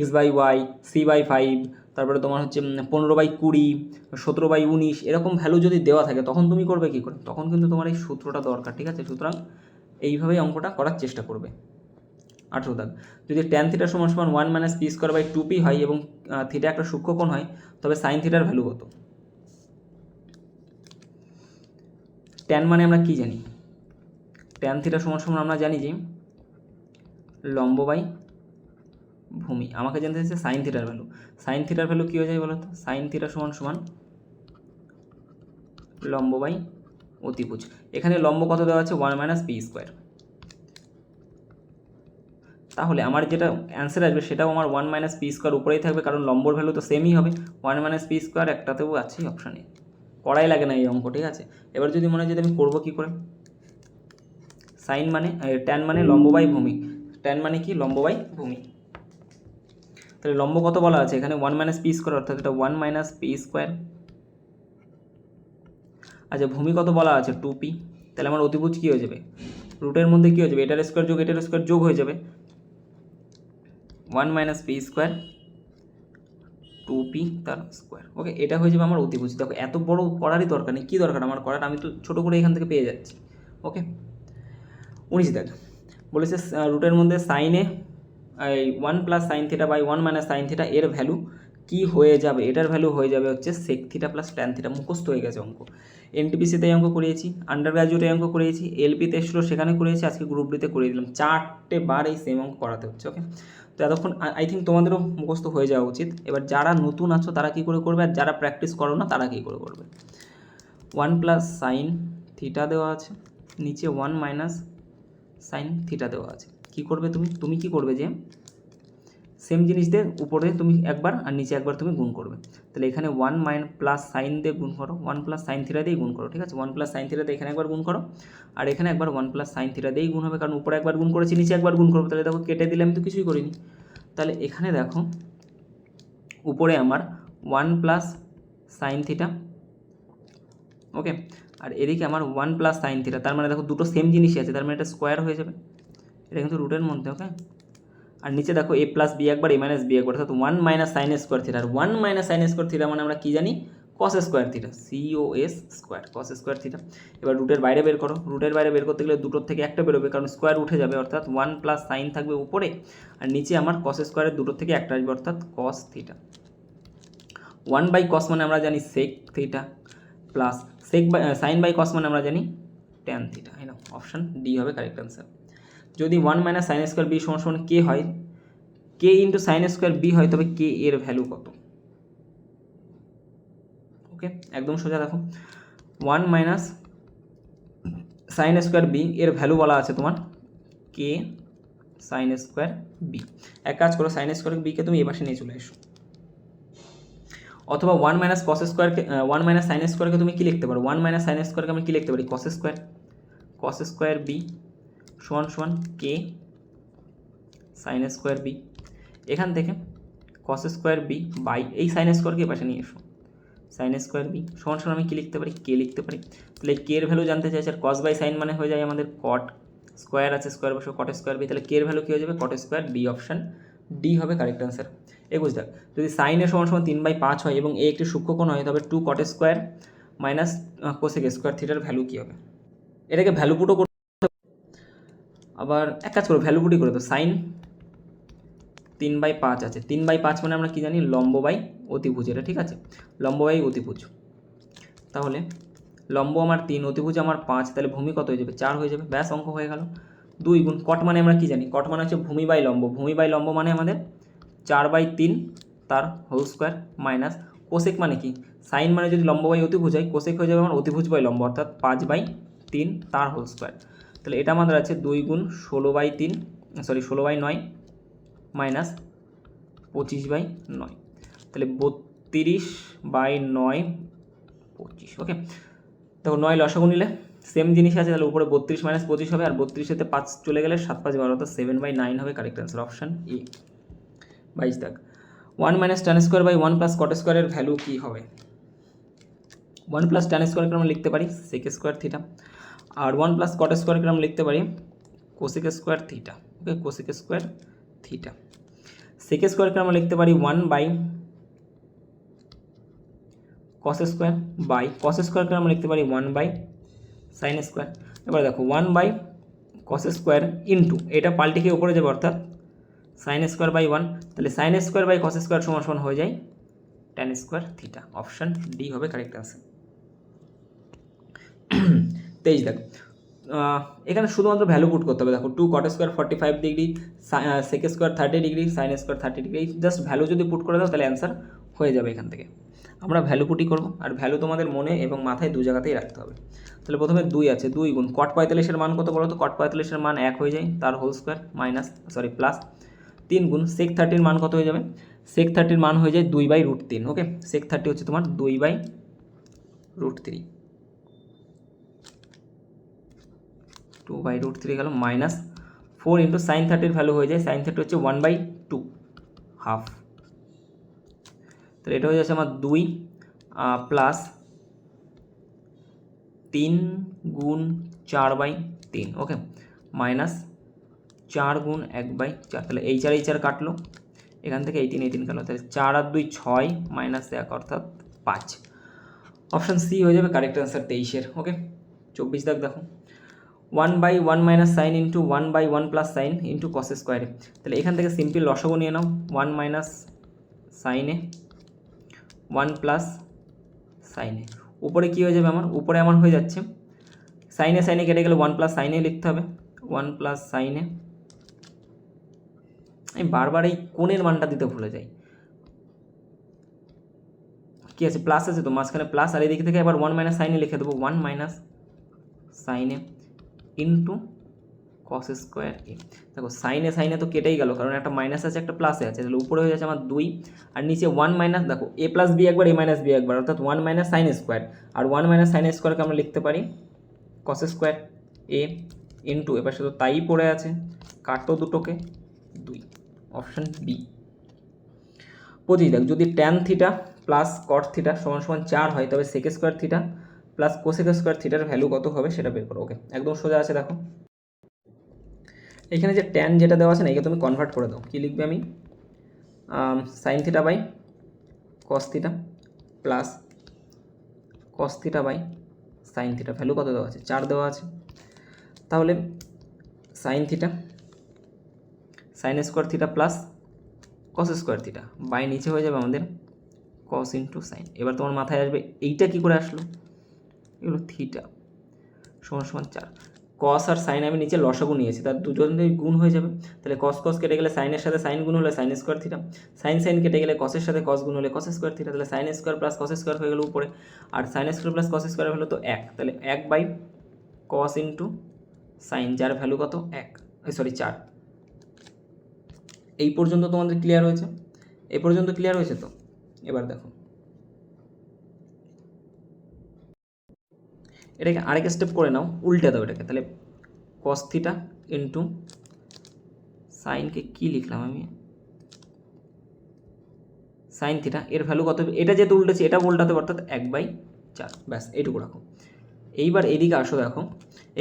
x/y, c/5, তারপরে তোমার হচ্ছে 15/20, 17/19 এরকম ভ্যালু যদি দেওয়া থাকে তখন তুমি করবে কী করে? তখন কিন্তু তোমার এই সূত্রটা দরকার, ঠিক আছে? সুতরাং এইভাবেই অঙ্কটা করার চেষ্টা করবে। 18 দাগ, যদি tan থিটা সমান সমান 1 minus P square by 2p হয় এবং থিটা একটা সূক্ষ্মকোণ হয়, তবে সাইন থিটার ভ্যালু কত? tan মানে আমরা কি জানি? tan থিটা সমান সমান আমরা জানি যে লম্ব বাই ভূমি। আমাকে জানতে চাইছে সাইন থিটার ভ্যালু। সাইন থিটার ভ্যালু কী হয়ে যায় বলো তো? সাইন থিটা সমান সমান লম্ব বাই অতিভুজ। এখানে লম্ব কত দেওয়া আছে? 1 মাইনাস পি স্কোয়ার। তাহলে আমার যেটা অ্যান্সার আসবে সেটাও আমার 1 মাইনাস পি স্কোয়ার উপরেই থাকবে, কারণ লম্বর ভ্যালু তো সেমই হবে। 1 মাইনাস পি স্কোয়ার একটাতেও আছেই অপশানে, করাই লাগে না এই অঙ্ক, ঠিক আছে? এবার যদি মনে হয় যদি আমি করবো কী করে, সাইন মানে ট্যান মানে লম্ব বাই ভূমি, ট্যান মানে কি? লম্ব বাই ভূমি। তাহলে লম্ব কত বলা আছে এখানে? 1 মাইনাস পি স্কোয়ার, অর্থাৎ এটা 1 মাইনাস পি স্কোয়ার। আচ্ছা, ভূমি কত বলা আছে? 2p। তাহলে আমার অতিভুজ কী হয়ে যাবে? রুটের মধ্যে কী হয়ে যাবে? এটার স্কোয়ার যোগ এটার স্কোয়ার যোগ হয়ে যাবে, 1 মাইনাস পি স্কোয়ার 2p তার স্কোয়ার। ওকে, এটা হয়ে যাবে আমার অতিভুজ। দেখো এত বড় করারই দরকার নেই, কী দরকার আমার করার? আমি তো ছোটো করে এখান থেকে পেয়ে যাচ্ছি। ওকে, 19 দেখ বলেছে রুটের মধ্যে সাইনে এই 1 plus sine theta by 1 minus sine theta এর ভ্যালু কী হয়ে যাবে? এটার ভ্যালু হয়ে যাবে হচ্ছে sec theta plus tan theta. মুখস্থ হয়ে গেছে অঙ্ক। এনটিপিসিতে এই অঙ্ক করিয়েছি, আন্ডার গ্র্যাজুয়েটে অঙ্ক করিয়েছি, এলপিতে এসেছিলো সেখানে করিয়েছি, আজকে গ্রুপ ডিতে করিয়ে দিলাম। 4টে বার এই সেম অঙ্ক করাতে হচ্ছে। ওকে, তো এতক্ষণ আই থিঙ্ক তোমাদেরও মুখস্থ হয়ে যাওয়া উচিত। এবার যারা নতুন আছো তারা কী করে করবে, আর যারা প্র্যাকটিস করো না তারা কী করে করবে? 1 প্লাস সাইন থিটা দেওয়া আছে, নিচে 1 মাইনাস সাইন থিটা দেওয়া আছে। কী করবে তুমি কী করবে যে সেম জিনিস দিয়ে উপরে তুমি একবার আর নিচে একবার তুমি গুণ করবে। তাহলে এখানে 1 প্লাস সাইন দিয়ে গুণ করো, 1 প্লাস সাইন থিটা দিয়ে গুণ করো, ঠিক আছে? 1 প্লাস সাইন থিটা দিয়ে এখানে একবার গুণ করো, আর এখানে একবার 1 প্লাস সাইন থিটা দিয়েই গুণ হবে, কারণ উপরে একবার গুণ করেছি নিচে একবার গুণ করবো। তাহলে দেখো কেটে দিলে আমি তো কিছুই করিনি। তাহলে এখানে দেখো উপরে আমার 1 প্লাস সাইন থিটা, ওকে, আর এদিকে আমার 1 প্লাস সাইন থিটা। তার মানে দেখো দুটো সেম জিনিসই আছে, তার মানে এটা স্কোয়ার হয়ে যাবে। এটা কিন্তু রুটের মধ্যে। ওকে, আর নিচে দেখো এ প্লাস বি একবার, এ মাইনাস বি একবার, অর্থাৎ 1 মাইনাস সাইন স্কোয়ার থিটা। আর 1 মাইনাস সাইন স্কোয়ার থিটা মানে আমরা কী জানি? কস square theta, COS square, cos square theta. এবার রুটের বাইরে বের করো। রুটের বাইরে বের করতে গেলে দুটোর থেকে একটা বেরোবে, কারণ স্কোয়ার উঠে যাবে, অর্থাৎ 1 প্লাস সাইন থাকবে উপরে, আর নিচে আমার কস স্কোয়ারের দুটোর থেকে একটা আসবে, অর্থাৎ কস থিটা। 1 বাই কস মানে আমরা জানি sec theta, plus sec by sine by cos মানে আমরা জানি ট্যান থিটা। এই নাও অপশান ডি হবে কারেক্ট অ্যান্সার। যদি 1 মাইনাস সাইন স্কোয়ার বি সমান সমান কে হয়, কে ইন্টু সাইন স্কোয়ার বি হয়, তবে কে এর ভ্যালু কত? ওকে, একদম সোজা। দেখো 1 মাইনাস সাইন স্কোয়ার বি এর ভ্যালু বলা আছে তোমার কে সাইন স্কোয়ার বি। এক কাজ করো, সাইন স্কোয়ার বিকে তুমি এ পাশে নিয়ে চলে এসো, অথবা 1 মাইনাস কস স্কোয়ারকে 1 মাইনাস সাইন স্কোয়ারকে তুমি কী লিখতে পারো? 1 মাইনাস সাইন স্কোয়ারকে আমি কী লিখতে পারি? Cos square. Cos square B সমান সমান কে সাইন স্কোয়ার বি। এখান থেকে কস স্কোয়ার বি বাই এই সাইন স্কোয়ারকে পাশে নিয়ে এসো, সাইন স্কোয়ার বি সমান সমান আমি কী লিখতে পারি? কে লিখতে পারি। তাহলে কে এর ভ্যালু জানতে চাইছে, আর কস বাই সাইন মানে হয়ে যায় আমাদের কট, স্কোয়ার আছে স্কোয়ার বসে কট স্কোয়ার বি। তাহলে কে এর ভ্যালু কী হয়ে যাবে? Cot square B. Option D হবে কারেক্ট অ্যান্সার। 21 দেখ, যদি সাইনের সমান সমান 3/5 হয় এবং এ একটি সূক্ষ্মকোণ হয়, তবে 2 cot square minus cosec square থিটার ভ্যালু কী হবে? এটাকে ভ্যালু পুটও করতে, আবার এক কাজ করো ভ্যালু পুটি করে তো। সাইন 3/5 আছে, 3/5 মানে আমরা কী জানি? লম্ব বাই অতিভুজ, এটা ঠিক আছে? লম্ব বাই অতিভুজ। তাহলে লম্ব আমার 3, অতিভুজ আমার 5, তাহলে ভূমি কত হয়ে যাবে? 4 হয়ে যাবে। ব্যাস, অঙ্ক হয়ে গেল। 2 গুণ কট মানে আমরা কী জানি? কট মানে হচ্ছে ভূমি বাই লম্ব। ভূমি বাই লম্ব মানে আমাদের 4/3 তার হোল স্কোয়ার, মাইনাস কোসেক মানে কি? সাইন মানে যদি লম্ব বাই অতিভুজ হয়, কোসেক হয়ে যাবে আমার অতিভুজ বাই লম্ব, অর্থাৎ 5/3 তার হোল স্কোয়ার। তাহলে এটা আমাদের আছে 2 গুণ 16/3, 16/9 মাইনাস 25/9, তাহলে 32/9 25। ওকে, দেখো 9 লসাগু নিলে সেম জিনিস আছে, তাহলে উপরে 32 মাইনাস 25 হবে, আর 32-এতে 5 চলে গেলে 7 5 12, অর্থাৎ 7/9 হবে কারেক্ট অ্যান্সার, অপশান এ। 22 দাগ 1 minus tan square by 1 plus cot স্কোয়ারের ভ্যালু কী হবে? 1 প্লাস tan স্কোয়ারকে আমরা লিখতে পারি সেক স্কোয়ার থিটা, আর 1 প্লাস কট স্কোয়ারকে আমরা লিখতে পারি cosec square theta. Okay, cosec square theta. Sec স্কোয়ারকে আমরা লিখতে পারি 1 by cos square, by cos স্কোয়ারকে আমরা লিখতে পারি 1 বাই সাইন স্কোয়ার। এবার দেখো 1 বাই কস স্কোয়ার ইন্টু এটা পাল্টে খেয়ে উপরে যাবে, অর্থাৎ সাইন স্কোয়ার বাই 1, তাহলে sine square by cos square সমান সমান হয়ে যায় tan square theta, option D হবে কারেক্ট আনসার। 23 দেখ, এখানে শুধুমাত্র ভ্যালু পুট করতে হবে। দেখো 2 cot square 45 degree, sec square 30 degree, sine square 30 degree, just value যদি পুট করে দাও তাহলে অ্যান্সার হয়ে যাবে। এখান থেকে আমরা ভ্যালু পুটই করবো, আর ভ্যালু তোমাদের মনে এবং মাথায় দু জায়গাতেই রাখতে হবে। তাহলে প্রথমে 2 আছে, 2 গুণ কট 45-এর মান কত বলো তো? কট 45-এর মান 1 হয়ে যায়, তার হোল স্কোয়ার মাইনাস প্লাস 3 গুণ সেক 30-এর মান কত হয়ে যাবে? সেক 30-এর মান হয়ে যায় 2/√3। ওকে, সেক 30 হচ্ছে তোমার 2/√3, 2/√3 গেল, মাইনাস 4 ইন্টু সাইন 30-এর ভ্যালু হয়ে যায়, সাইন 30 হচ্ছে 1/2 হাফ, তাহলে এটা হয়ে যাচ্ছে আমার 2 প্লাস 3 গুণ 4/3। ওকে, মাইনাস 4 গুণ 1/4, তাহলে এই 4 এই 4 কাটলো, এখান থেকে এই 3 কাটলো, তাহলে 4 আর 2 6 মাইনাস 1 অর্থাৎ 5, অপশান সি হয়ে যাবে কারেক্ট অ্যান্সার 23-এর। ওকে, 24 দাগ দেখো 1/1 minus sine into 1/1 plus sign into cos স্কোয়ারে, তাহলে এখান থেকে সিম্পল লসাগু নিয়ে নাও, 1 মাইনাস সাইনে 1 প্লাস সাইনে, উপরে কী হয়ে যাবে আমার? উপরে আমার হয়ে যাচ্ছে সাইনে সাইনে কেটে গেলে 1 প্লাস সাইনে লিখতে হবে, 1 প্লাস সাইনে, আমি বারবার এই কোণের মানটা দিতে ভুলে যাই, কী আছে প্লাস আছে তো মাঝখানে প্লাস, আর এদিকে থেকে আবার 1 মাইনাস সাইনে লিখে দেবো, 1 মাইনাস সাইনে ইন্টু কস স্কোয়ার এ। দেখো সাইনে সাইনে তো কেটেই গেল, কারণ একটা মাইনাস আছে একটা প্লাসে আছে, তাহলে উপরে হয়ে যাচ্ছে আমার 2, আর নিচে 1 মাইনাস, দেখো এ প্লাস বি একবার, এ মাইনাস বি একবার, অর্থাৎ 1 মাইনাস সাইন স্কোয়ার, আর 1 মাইনাস সাইন স্কোয়ারকে আমরা লিখতে পারি কস স্কোয়ার এ ইন্টু, এবার শুধু তাই পড়ে আছে, কাটো দুটোকে 2, অপশান বি। 25 দেখ, যদি tan theta plus cot theta সমান সমান 4 হয়, তবে sec square theta plus cosec square থিটার ভ্যালু কত হবে সেটা বের করো। ওকে, একদম সোজা আছে। দেখো এখানে যে ট্যান যেটা দেওয়া আছে না, একে তুমি কনভার্ট করে দাও, কী লিখবে? আমি sine theta by cos theta plus cos theta by sine theta, value কত দেওয়া আছে? 4 দেওয়া আছে, তাহলে sine theta sine square theta plus cos square theta by নিচে হয়ে যাবে আমাদের কস ইন্টু সাইন। এবার তোমার মাথায় আসবে এইটা কী করে আসলো, এগুলো থিটা সমান সমান 4, কস আর সাইন আমি নিচে লসাগু নিয়েছি, তার দুজনেই গুণ হয়ে যাবে, তাহলে কস কস কেটে গেলে সাইনের সাথে সাইন গুণ হলে sine square theta, sine sine কেটে গেলে কসের সাথে কস গুণ হলে কস স্কোয়ার থিটা, তাহলে sine square plus cos square হয়ে গেল উপরে, আর sine square plus cos square হলো তো 1, তাহলে 1 বাই কস ইন্টু সাইন, যার ভ্যালু কত? 4। এই পর্যন্ত তোমাদের ক্লিয়ার হয়েছে? এই পর্যন্ত ক্লিয়ার হয়েছে তো? এবার দেখো এটাকে আরেক স্টেপ করে নাও, উল্টে দাও এটাকে, তাহলে কস থিটা ইন্টু সাইনকে কী লিখলাম আমি? সাইন থিটা, এর ভ্যালু কত হবে? এটা যেহেতু উল্টেছে এটা উল্টাতে, অর্থাৎ 1/4, ব্যাস এইটুকু রাখো। এইবার এদিকে আসো, দেখো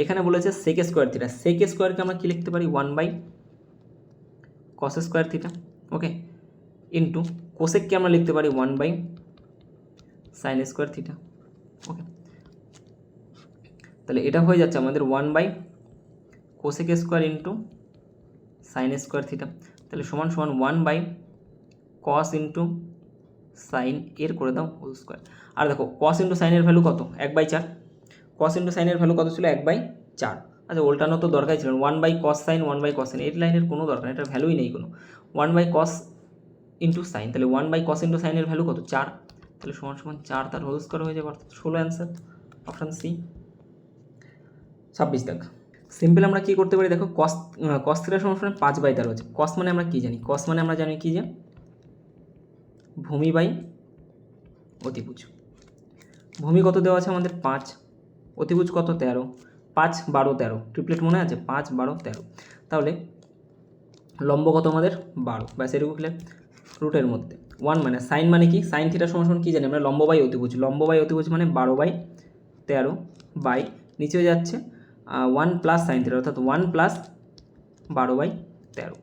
এখানে বলেছে সেক স্কোয়ার থিটা, সেক স্কোয়ারকে আমরা কী লিখতে পারি? 1 by cos square theta. Okay, into কোসেককে আমরা লিখতে পারি 1 by sine square theta. Okay, তাহলে এটা হয়ে যাচ্ছে আমাদের 1 by cosec square into sine square theta, তাহলে সমান সমান 1 বাই কস ইন্টু সাইন এর করে দাও হোল স্কোয়ার। আর দেখো কস ইন্টু সাইনের ভ্যালু কত? 1/4, কস ইন্টু সাইনের ভ্যালু কত ছিল? 1/4। আচ্ছা উল্টানো তো দরকারই ছিল, 1 by cos sine 1 by cos sine, এই লাইনের কোনো দরকার নেই, এটার ভ্যালুই নেই কোনো। 1 বাই কস ইন্টু সাইন, তাহলে 1 বাই কস ইন্টু সাইনের ভ্যালু কত? 4, তাহলে সমান সমান 4 তার হোল স্কোয়ার হয়ে যাবে, অর্থাৎ 16 অ্যান্সার, অপশান সি। 26 দেখ, সিম্পল আমরা কী করতে পারি? দেখো কস থিটা সমান 5/13 হচ্ছে, কস মানে আমরা কী জানি? কস মানে আমরা জানি কি যে ভূমি বাই অতিভুজ। ভূমি কত দেওয়া আছে আমাদের? 5, অতিভুজ কত 13, 5 12 13, ট্রিপলেট মনে আছে 5 12 13, তাহলে লম্ব কত আমাদের 12, ব্যাস এটুকু ক্লিয়ার। রুটের মধ্যে 1 মানে সাইন মানে কি, সাইন থিটা সমান কী জানি আমরা, লম্ব বাই অতিভুজ, লম্ব বাই অতিভুজ মানে 12/13 বাই নিচে যাচ্ছে 1 প্লাস সাইন থিটা, অর্থাৎ 1 প্লাস 12/13,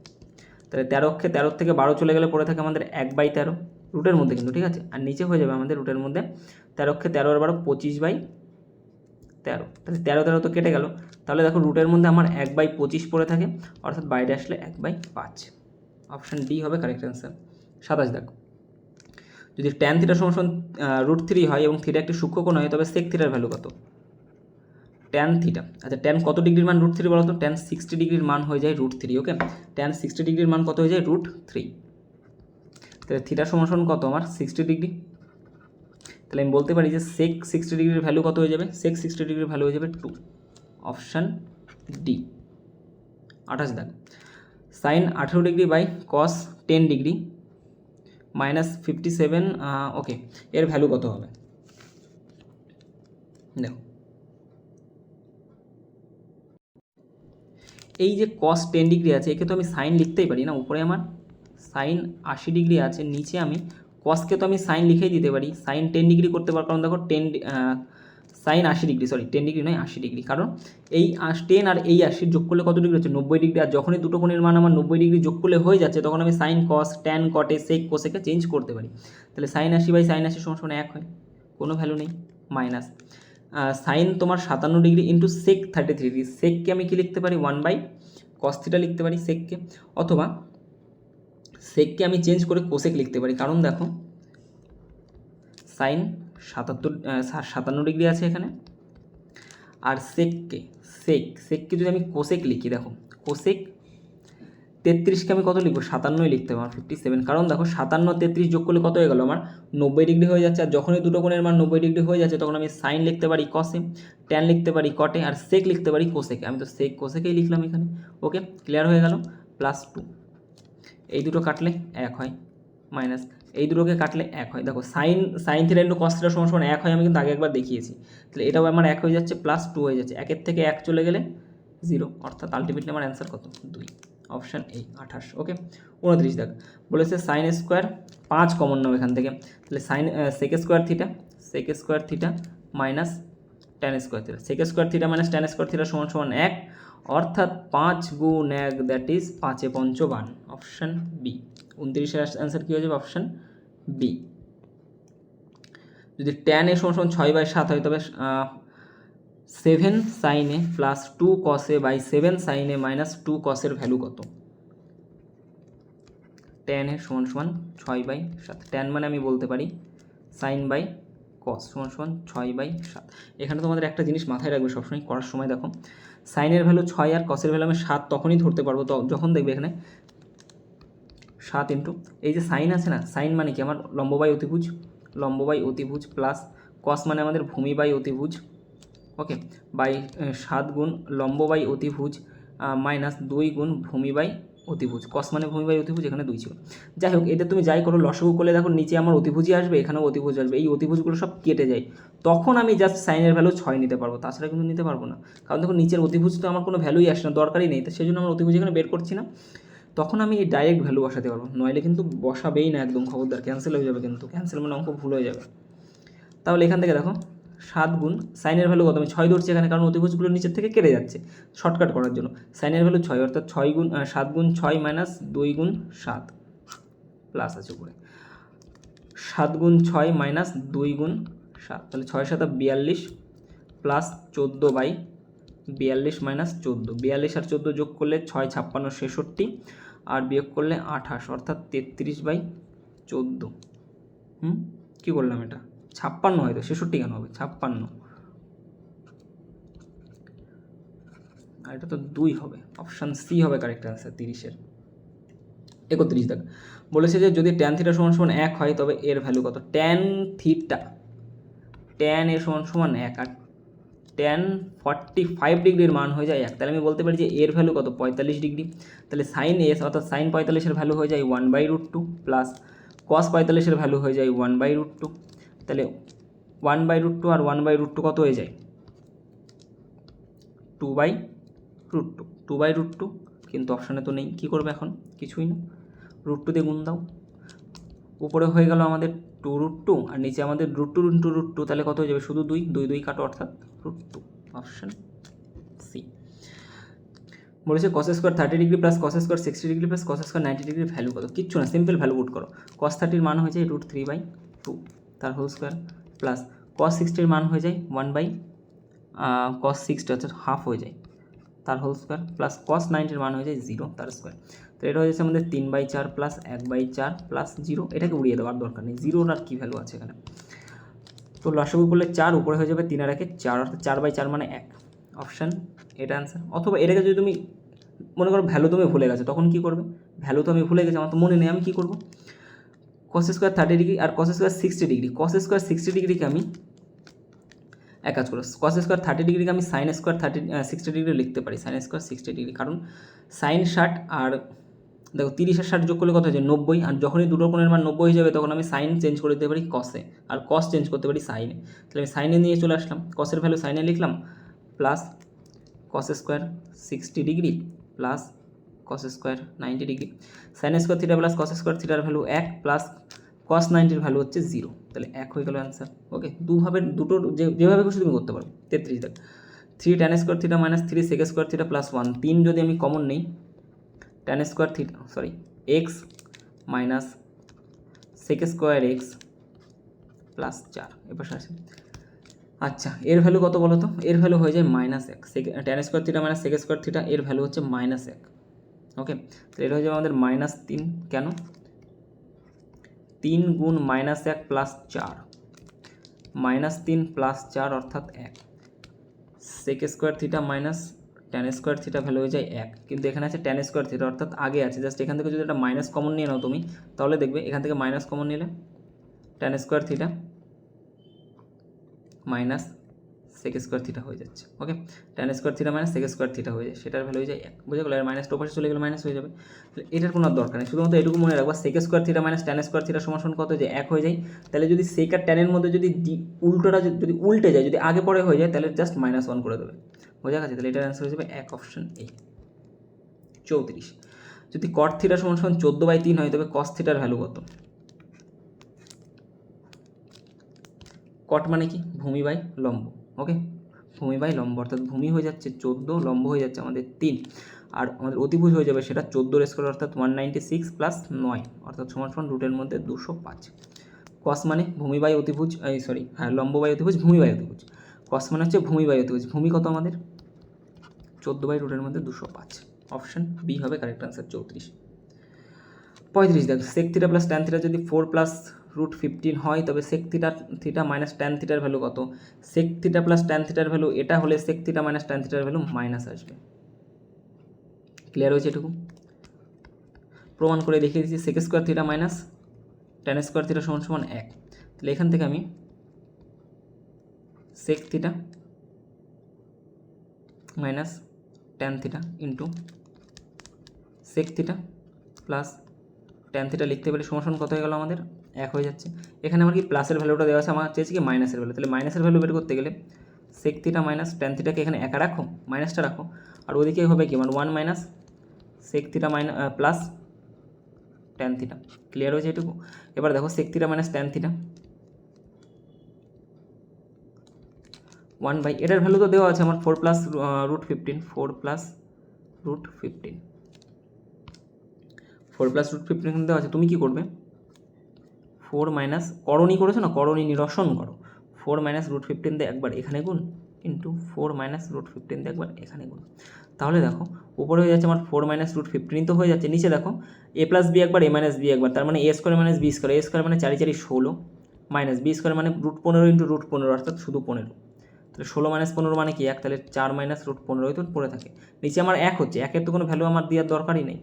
তাহলে 13 অক্ষে 13 থেকে 12 চলে গেলে পড়ে থাকে আমাদের 1/13 রুটের মধ্যে কিন্তু, ঠিক আছে, আর নিচে হয়ে যাবে আমাদের রুটের মধ্যে 13 অক্ষে 13 আর 12 25/13, তাহলে 13 13 তো কেটে গেল, তাহলে দেখো রুটের মধ্যে আমার 1/25 পড়ে থাকে, অর্থাৎ বাইরে আসলে 1/5, অপশান ডি হবে কারেক্ট অ্যান্সার। 27 দেখো, যদি ট্যান থিটা সমান √3 হয় এবং থিটা একটি সূক্ষ্মকোণ হয় তবে সেক থিটার ভ্যালু কত? ট্যান থিটা, আচ্ছা ট্যান কত ডিগ্রির মান √3 বলো তো? ট্যান 60 ডিগ্রির মান হয়ে যায় √3, ওকে, ট্যান 60 ডিগ্রির মান কত হয়ে যায় √3, তাহলে থিটা সমান কত আমার 60 ডিগ্রি, তাহলে আমি বলতে পারি যে সেক 60 ডিগ্রির ভ্যালু কত হয়ে যাবে? সেক 60 ডিগ্রির ভ্যালু হয়ে যাবে 2, অপশান ডি। 28 দেখ, sine 18 degree by cos 10 degree -57, okay, এর ভ্যালু কত হবে? দেখো এই যে কস 10 ডিগ্রি আছে একে তো আমি সাইন লিখতেই পারি না, উপরে আমার সাইন 80 ডিগ্রি আছে, নিচে আমি কসকে তো আমি সাইন লিখেই দিতে পারি, সাইন 10 ডিগ্রি করতে পার, কারণ দেখো সাইন 80 ডিগ্রি, সরি 10 ডিগ্রি নয় 80 ডিগ্রি, কারণ এই 10 আর এই 80 যোগ করলে কত ডিগ্রি হচ্ছে 90 ডিগ্রি, আর যখনই দুটো কোণের মান আমার 90 ডিগ্রি যোগ করলে হয়ে যাচ্ছে তখন আমি সাইন কস ট্যান কটে সেক কোসেকে চেঞ্জ করতে পারি, তাহলে সাইন 80/sin 80 সমান 1 হয়, কোনো ভ্যালু নেই, মাইনাস সাইন তোমার 57 ডিগ্রি ইন্টু সেক 33 ডিগ্রি, সেককে আমি কি লিখতে পারি 1/cos থিটা লিখতে পারি সেককে, অথবা সেককে আমি চেঞ্জ করে কোসেক লিখতে পারি, কারণ দেখো সাইন 57 ডিগ্রি আছে এখানে, আর সেককে যদি আমি কোসেক লিখি, দেখো কোসেক 33কে আমি কত লিখবো 57 লিখতে পারবো 57, কারণ দেখো 57 33 যোগ করলে কত হয়ে গেল আমার 90 ডিগ্রি হয়ে যাচ্ছে, আর যখনই দুটো কোণের মান 90 ডিগ্রি হয়ে যাচ্ছে তখন আমি সাইন লিখতে পারি কসে, ট্যান লিখতে পারি কটে, আর সেক লিখতে পারি কোসেকে, আমি তো সেক কোসেকেই লিখলাম এখানে, ওকে ক্লিয়ার হয়ে গেল, +2, এই দুটো কাটলে 1 হয়, মাইনাস এই দুটোকে কাটলে 1 হয়, দেখো sine theta into cos theta সমান 1 হয়, আমি কিন্তু আগে একবার দেখিয়েছি, তাহলে এটাও আমার 1 হয়ে যাচ্ছে, +2 হয়ে যাচ্ছে, 1 থেকে 1 চলে গেলে 0, অর্থাৎ আলটিমেটলি আমার অ্যান্সার কত 2, অপশান এই 28, ওকে। 29 দেখ, বলেছে সাইন স্কোয়ার 5 কমন নাও এখান থেকে, তাহলে sec square theta minus tan square theta, sec square theta minus tan square theta সমান 1, অর্থাৎ 5 গুণ 1 দ্যাট ইজ 5 × 5 = 52, অপশান বি। 29-এর অ্যান্সার কী হয়ে যাবে? Option B. যদি ট্যান এ সমান 6/7 হয় তবে 7 sin a plus 2 cos a by 7 sin a minus 2 cos এর ভ্যালু কত? ট্যান এর সমান 6/7, ট্যান মানে আমি বলতে পারি সাইন বাই কস সমান 6/7। এখানে তোমাদের একটা জিনিস মাথায় রাখবে সবসময় করার সময়, দেখো সাইনের ভ্যালু 6 আর কসের ভ্যালু আমি 7 তখনই ধরতে পারবো যখন দেখবে এখানে 7 ইন্টু এই যে সাইন আছে না, সাইন মানে কি আমার লম্ব বাই অতিভুজ প্লাস কস মানে আমাদের ভূমি বাই অতিভুজ, ওকে, বাই 7 গুণ লম্ব বাই অতিভুজ মাইনাস 2 গুণ ভূমি বাই অতিভুজ, কস মানে ভূমি বাই অতিভুজ, এখানে 2 ছিল। যাই হোক, এটা তুমি যাই করো লসাগু করলে দেখো নিচে আমার অতিভুজই আসবে, এখানেও অতিভুজ আসবে, এই অতিভুজগুলো সব কেটে যায়, তখন আমি জাস্ট সাইনের ভ্যালু 6 নিতে পারবো, তাছাড়া কিন্তু নিতে পারবো না, কারণ দেখো নিচের অতিভুজ তো আমার কোনো ভ্যালুই আসে না, দরকারই নেই, তো সেই জন্য আমার অতিভুজ এখানে বের করছি না, তখন আমি ডাইরেক্ট ভ্যালু বসাতে পারবো, নইলে কিন্তু বসাবেই না একদম, খবরদার, ক্যান্সেল হয়ে যাবে, কিন্তু ক্যান্সেল মানে অঙ্ক ভুল হয়ে যাবে। তাহলে এখান থেকে দেখো 7 গুণ সাইনের ভ্যালু কত, আমি 6 ধরছি এখানে, কারণ অতিভুজগুলো নিচের থেকে কেটে যাচ্ছে শর্টকাট করার জন্য, সাইনের ভ্যালু 6, অর্থাৎ 7 গুণ 6 মাইনাস 2 গুণ 7 প্লাস আছে উপরে 7 গুণ 6 মাইনাস 2 গুণ 7, তাহলে 6 7 42 প্লাস 14/42 মাইনাস 14, 42 আর 14 যোগ করলে 6 56 66 আর বিয়োগ করলে 28, অর্থাৎ 33/14। কী করলাম এটা? 56 হয়তো, 66 কেন হবে? 56, আর এটা তো 2 হবে, অপশান সি হবে কারেক্ট অ্যান্সার 30-এর। 31 দেখ, বলেছে যে যদি ট্যান থিটা সমান 1 হয় তবে এর ভ্যালু কত? ট্যান এ সমান 1 আর ট্যান 45 ডিগ্রির মান হয়ে যায় 1, তাহলে আমি বলতে পারি যে এর ভ্যালু কত? 45 ডিগ্রি, তাহলে সাইন এস অর্থাৎ সাইন 45-এর ভ্যালু হয়ে যায় 1/√2 প্লাস কস 45-এর ভ্যালু হয়ে যায় 1/√2, তাহলে 1/√2 আর 1/√2 কত হয়ে যায়? 2/√2 কিন্তু অপশানে তো নেই, কী করবে এখন? কিছুই না, √2 দিয়ে গুণ দাও। উপরে হয়ে গেল আমাদের 2√2 আর নিচে আমাদের √2 তাহলে কত হয়ে যাবে? শুধু 2 কাটো, অর্থাৎ √2, অপশান সি। বলেছে cos square 30° plus cos square 60° plus cos square 90° value কত? কিচ্ছু না, সিম্পল ভ্যালু পুট করো। cos 30 মান হয়ে যায় √3/2 তার হোল স্কোয়ার, প্লাস cos 60 মান হয়ে যায় 1/cos 60 অর্থাৎ হাফ হয়ে যায় তার হোল স্কোয়ার, প্লাস cos 90 মান হয়ে যায় 0 তার স্কোয়ার। তো এটা হয়ে যাচ্ছে আমাদের 3/4 প্লাস 1/4 প্লাস 0, এটাকে উড়িয়ে দেওয়ার দরকার নেই, 0 আর কী ভ্যালু আছে এখানে। তো লসাগু করলে 4, উপরে হয়ে যাবে 3 আর 1 4, অর্থাৎ 4/4 মানে 1, অপশান এটা অ্যান্সার। অথবা এটাকে যদি তুমি মনে করো ভ্যালু তুমি ভুলে গেছো, তখন কী করবে? ভ্যালু তো আমি ভুলে গেছি, আমার তো মনে নেই, আমি কী করবো? cos স্কোয়ার 30° আর cos স্কোয়ার 60°, cos স্কোয়ার 60°কে আমি এক কাজ করো, cos স্কোয়ার 30°কে আমি sin স্কোয়ার 60° লিখতে পারি, sin স্কোয়ার 60°, কারণ sin 60 আর দেখো 30 আর 60 যোগ করলে কত হয়ে যায়? 90, আর যখনই দুটো কোণের মান 90 হয়ে যাবে তখন আমি সাইন চেঞ্জ করে দিতে পারি কসে, আর কস চেঞ্জ করতে পারি সাইনে। তাহলে আমি সাইনে নিয়ে চলে আসলাম, কসের ভ্যালু সাইনে লিখলাম, plus cos square 60° plus cos square 90°, sign square theta plus cos square থিটার ভ্যালু 1 প্লাস cos 90 ভ্যালু হচ্ছে 0, তাহলে 1 হয়ে গেল অ্যান্সার। ওকে, দুটোর যেভাবে খুশি তুমি করতে পারো। 33 দেখ, 3 tan square theta minus 3 sec square theta plus 1, 3 যদি আমি কমন নেই, tan square theta x minus sec square x plus 4 এবার আসে। আচ্ছা, এর ভ্যালু কত বলো তো? এর ভ্যালু হয়ে যায় -1, tan square theta minus sec square theta এর ভ্যালু হচ্ছে -1। ওকে, তো এটা হয়ে যাবে আমাদের -3, কেন? 3 গুণ -1 প্লাস 4, -3 প্লাস 4 অর্থাৎ 1, sec square theta minus tan square theta value হয়ে যায় 1, কিন্তু এখানে আছে tan স্কোয়ার থিটা অর্থাৎ আগে আছে, জাস্ট এখান থেকে যদি একটা মাইনাস কমন নিয়ে নাও তুমি, তাহলে দেখবে এখান থেকে মাইনাস কমন নিলে tan square theta minus sec square theta হয়ে যাচ্ছে। ওকে, tan square theta minus sec square theta হয়ে যায়, সেটার ভ্যালু হয়ে যায় 1, বুঝে গেলো? আর মাইনাসটা ওপাশে চলে গেলে মাইনাস হয়ে যাবে, এটার কোনো দরকার নেই, শুধুমাত্র এটুকু মনে রাখবা sec square theta minus tan square theta সমান কত হয়ে যায়? 1 হয়ে যায়। তাহলে যদি sec আর tan এর মধ্যে যদি উল্টোটা যদি উল্টে যায়, যদি আগে পরে হয়ে যায়, তাহলে জাস্ট -1 করে দেবে, বোঝা গেছে? তাহলে এটার অ্যান্সার হয়ে যাবে 1, অপশন এ। 34, যদি cot থিটা সমান 14/3 হয়, তবে cos থিটার ভ্যালু কত? কট মানে কি? ভূমি বাই লম্ব। ওকে, ভূমি বাই লম্ব, অর্থাৎ ভূমি হয়ে যাচ্ছে 14, লম্ব হয়ে যাচ্ছে আমাদের 3, আর আমাদের অতিভুজ হয়ে যাবে সেটা 14 স্কোয়ার অর্থাৎ 196 প্লাস 9 অর্থাৎ সমান রুটের মধ্যে 205। কস মানে ভূমি বাই অতিভুজ, লম্ব বাই অতিভুজ, ভূমি বাই অতিভুজ। কস মানে হচ্ছে ভূমি বাই অতিভুজ, ভূমি কত আমাদের? 14/রুটের মধ্যে 205, অপশন বি হবে কারেক্ট আনসার। 34, 35 দেখ, sec theta plus tan theta যদি 4 প্লাস √15 হয়, তবে sec থিটা মাইনাস tan থিটার ভ্যালু কত? sec থিটা প্লাস tan থিটার ভ্যালু এটা হলে sec থিটা মাইনাস tan থিটার ভ্যালু মাইনাস আসবে। ক্লিয়ার হয়েছে এটুকু? প্রমাণ করে দেখিয়ে দিচ্ছি, sec square theta minus tan square theta সমান 1, তাহলে এখান থেকে আমি sec theta minus tan theta into sec theta plus tan theta লিখতে পারি, সমান কত হয়ে গেল আমাদের? 1 হয়ে যাচ্ছে। এখানে আমার কি প্লাসের ভ্যালুটা দেওয়া আছে, আমার চেয়েছি কি মাইনাসের ভ্যালু, তাহলে মাইনাসের ভ্যালু বের করতে গেলে sec থিটা মাইনাস tan থিটাকে এখানে একা রাখো, মাইনাসটা রাখো, আর ওদিকে হবে কি আমার 1 minus sec theta plus tan theta. Clear হয়েছে এটুকু? এবার দেখো sec theta minus tan theta 1 by, এটার ভ্যালু তো দেওয়া আছে আমার 4 প্লাস √15, 4 প্লাস √15, 4 প্লাস √15 দেওয়া আছে। তুমি কী করবে? 4 মাইনাস করণী করেছো না, করণী নিরসন করো, 4 মাইনাস √15 দিয়ে একবার এখানে গুণ, ইন্টু 4 মাইনাস √15 দিয়ে একবার এখানে গুণ। তাহলে দেখো উপরে হয়ে যাচ্ছে আমার 4 মাইনাস √15 তো হয়ে যাচ্ছে, নিচে দেখো a প্লাস বি একবার a মাইনাস বি একবার, তার মানে a square minus B square, a square মানে 4 4 16 মাইনাস বি স্কোয়ার মানে √15 ইন্টু √15 অর্থাৎ শুধু 15, তাহলে 16 মাইনাস 15 মানে কি 1, তাহলে 4 মাইনাস √15 তো পড়ে থাকে, নিচে আমার 1 হচ্ছে, 1-এর তো কোনো ভ্যালু আমার দেওয়ার দরকারই নেই।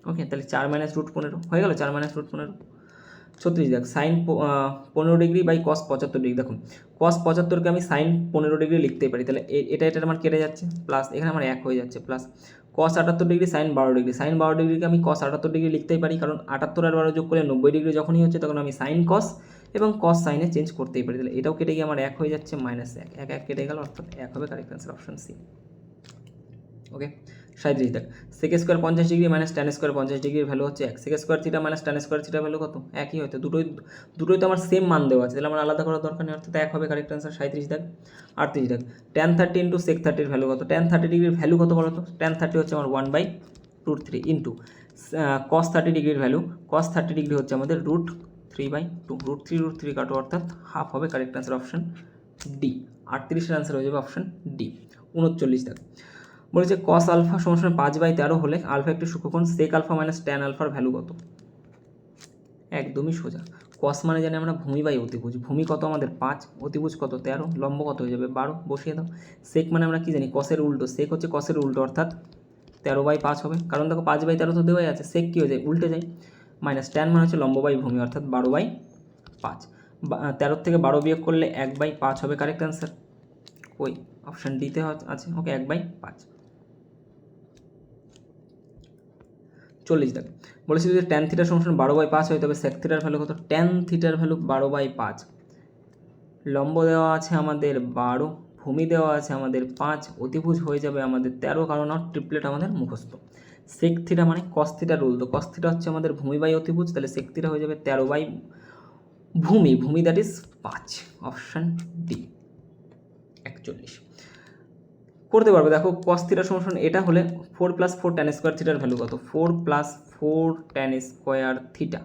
ওকে, তাহলে 4 মাইনাস √15 হয়ে গেল, 4 মাইনাস √15। 36 দেখ, সাইন 15 বাই cos 75, দেখুন cos 75কে আমি সাইন 15 লিখতেই পারি, তাহলে এটা আমার কেটে যাচ্ছে, প্লাস এখানে আমার 1 হয়ে যাচ্ছে, প্লাস cos 78 সাইন 12, সাইন 12কে আমি cos 78 লিখতেই পারি, কারণ 78 আর 12 যোগ করলে 90 যখনই হচ্ছে তখন আমি সাইন cos এবং কস সাইনে চেঞ্জ করতেই পারি। তাহলে এটাও কেটে গিয়ে আমার 1 হয়ে যাচ্ছে, -1, 1 কেটে গেল, অর্থাৎ 1 হবে correct answer option C. Okay, 37 দেখ, sec square 50 degree minus tan square 50 ডিগ্রির ভ্যালু হচ্ছে 1, sec square theta minus tan square theta value কত? একই হয়তো, দুটোই তো আমার সেম মান দেওয়া আছে, তাহলে আমার আলাদা করার দরকার নেই, অর্থাৎ 1 হবে কারেক্ট অ্যান্সার। 37 দেখ, 38 দেখ, ট্যান 30 ইন্টু সেক 30 ভ্যালু কত? ট্যান 30 ডিগ্রির ভ্যালু কত বলো তো? ট্যান 30 হচ্ছে আমার 1/√3 ইন্টু কস 30 ডিগ্রির ভ্যালু, কস 30 ডিগ্রি হচ্ছে আমাদের √3/2, √3 কাটো, অর্থাৎ হাফ হবে কারেক্ট অ্যান্সার অপশন ডি। 38-এর অ্যান্সার হয়ে যাবে অপশন ডি। 39 দেখ, বলেছে কস আলফা সমান 5/13 হলে আলফা একটি সূক্ষ্মকোণ, সেক আলফা মাইনাস ট্যান আলফার ভ্যালু কত? একদমই সোজা, কস মানে জানি আমরা ভূমি বাই অতিভুজ, ভূমি কত আমাদের 5, অতিভুজ কত 13, লম্ব কত হয়ে যাবে 12, বসিয়ে দাও। সেক মানে আমরা কি জানি, কসের উল্টো, সেক হচ্ছে কসের উল্টো, অর্থাৎ 13/5 হবে, কারণ দেখো 5/13 তো দেওয়াই আছে, সেক কী হয়ে যায়, উল্টে যায়, মাইনাস ট্যান মানে হচ্ছে লম্ব বাই ভূমি, অর্থাৎ 12/5, 13 থেকে 12 বিয়োগ করলে 1/5 হবে কারেক্ট অ্যান্সার। ওই অপশান ডিতে আছে, ওকে 1/5। 40 দেখ, বলেছি যদি ট্যান থিটার সমান 12/5 হয় তবে সেক থিটার ভ্যালু কত? ট্যান থিটার ভ্যালু 12/5, লম্ব দেওয়া আছে আমাদের 12, ভূমি দেওয়া আছে আমাদের 5, অতিভুজ হয়ে যাবে আমাদের 13, কারণ ট্রিপলেট আমাদের মুখস্থ। সেক থিটা মানে কস থিটার উল্টো, কস থিটা হচ্ছে আমাদের ভূমি বাই অতিভুজ, তাহলে সেক থিটা হয়ে যাবে 13/ভূমি, ভূমি দ্যাট ইজ 5, অপশান ডি। 41 করতে পারবে, দেখো কস থিটার সমান এটা হলে 4 + 4 ট্যান স্কোয়ার থিটার ভ্যালু কত? 4 + 4 ট্যান স্কোয়ার থিটা,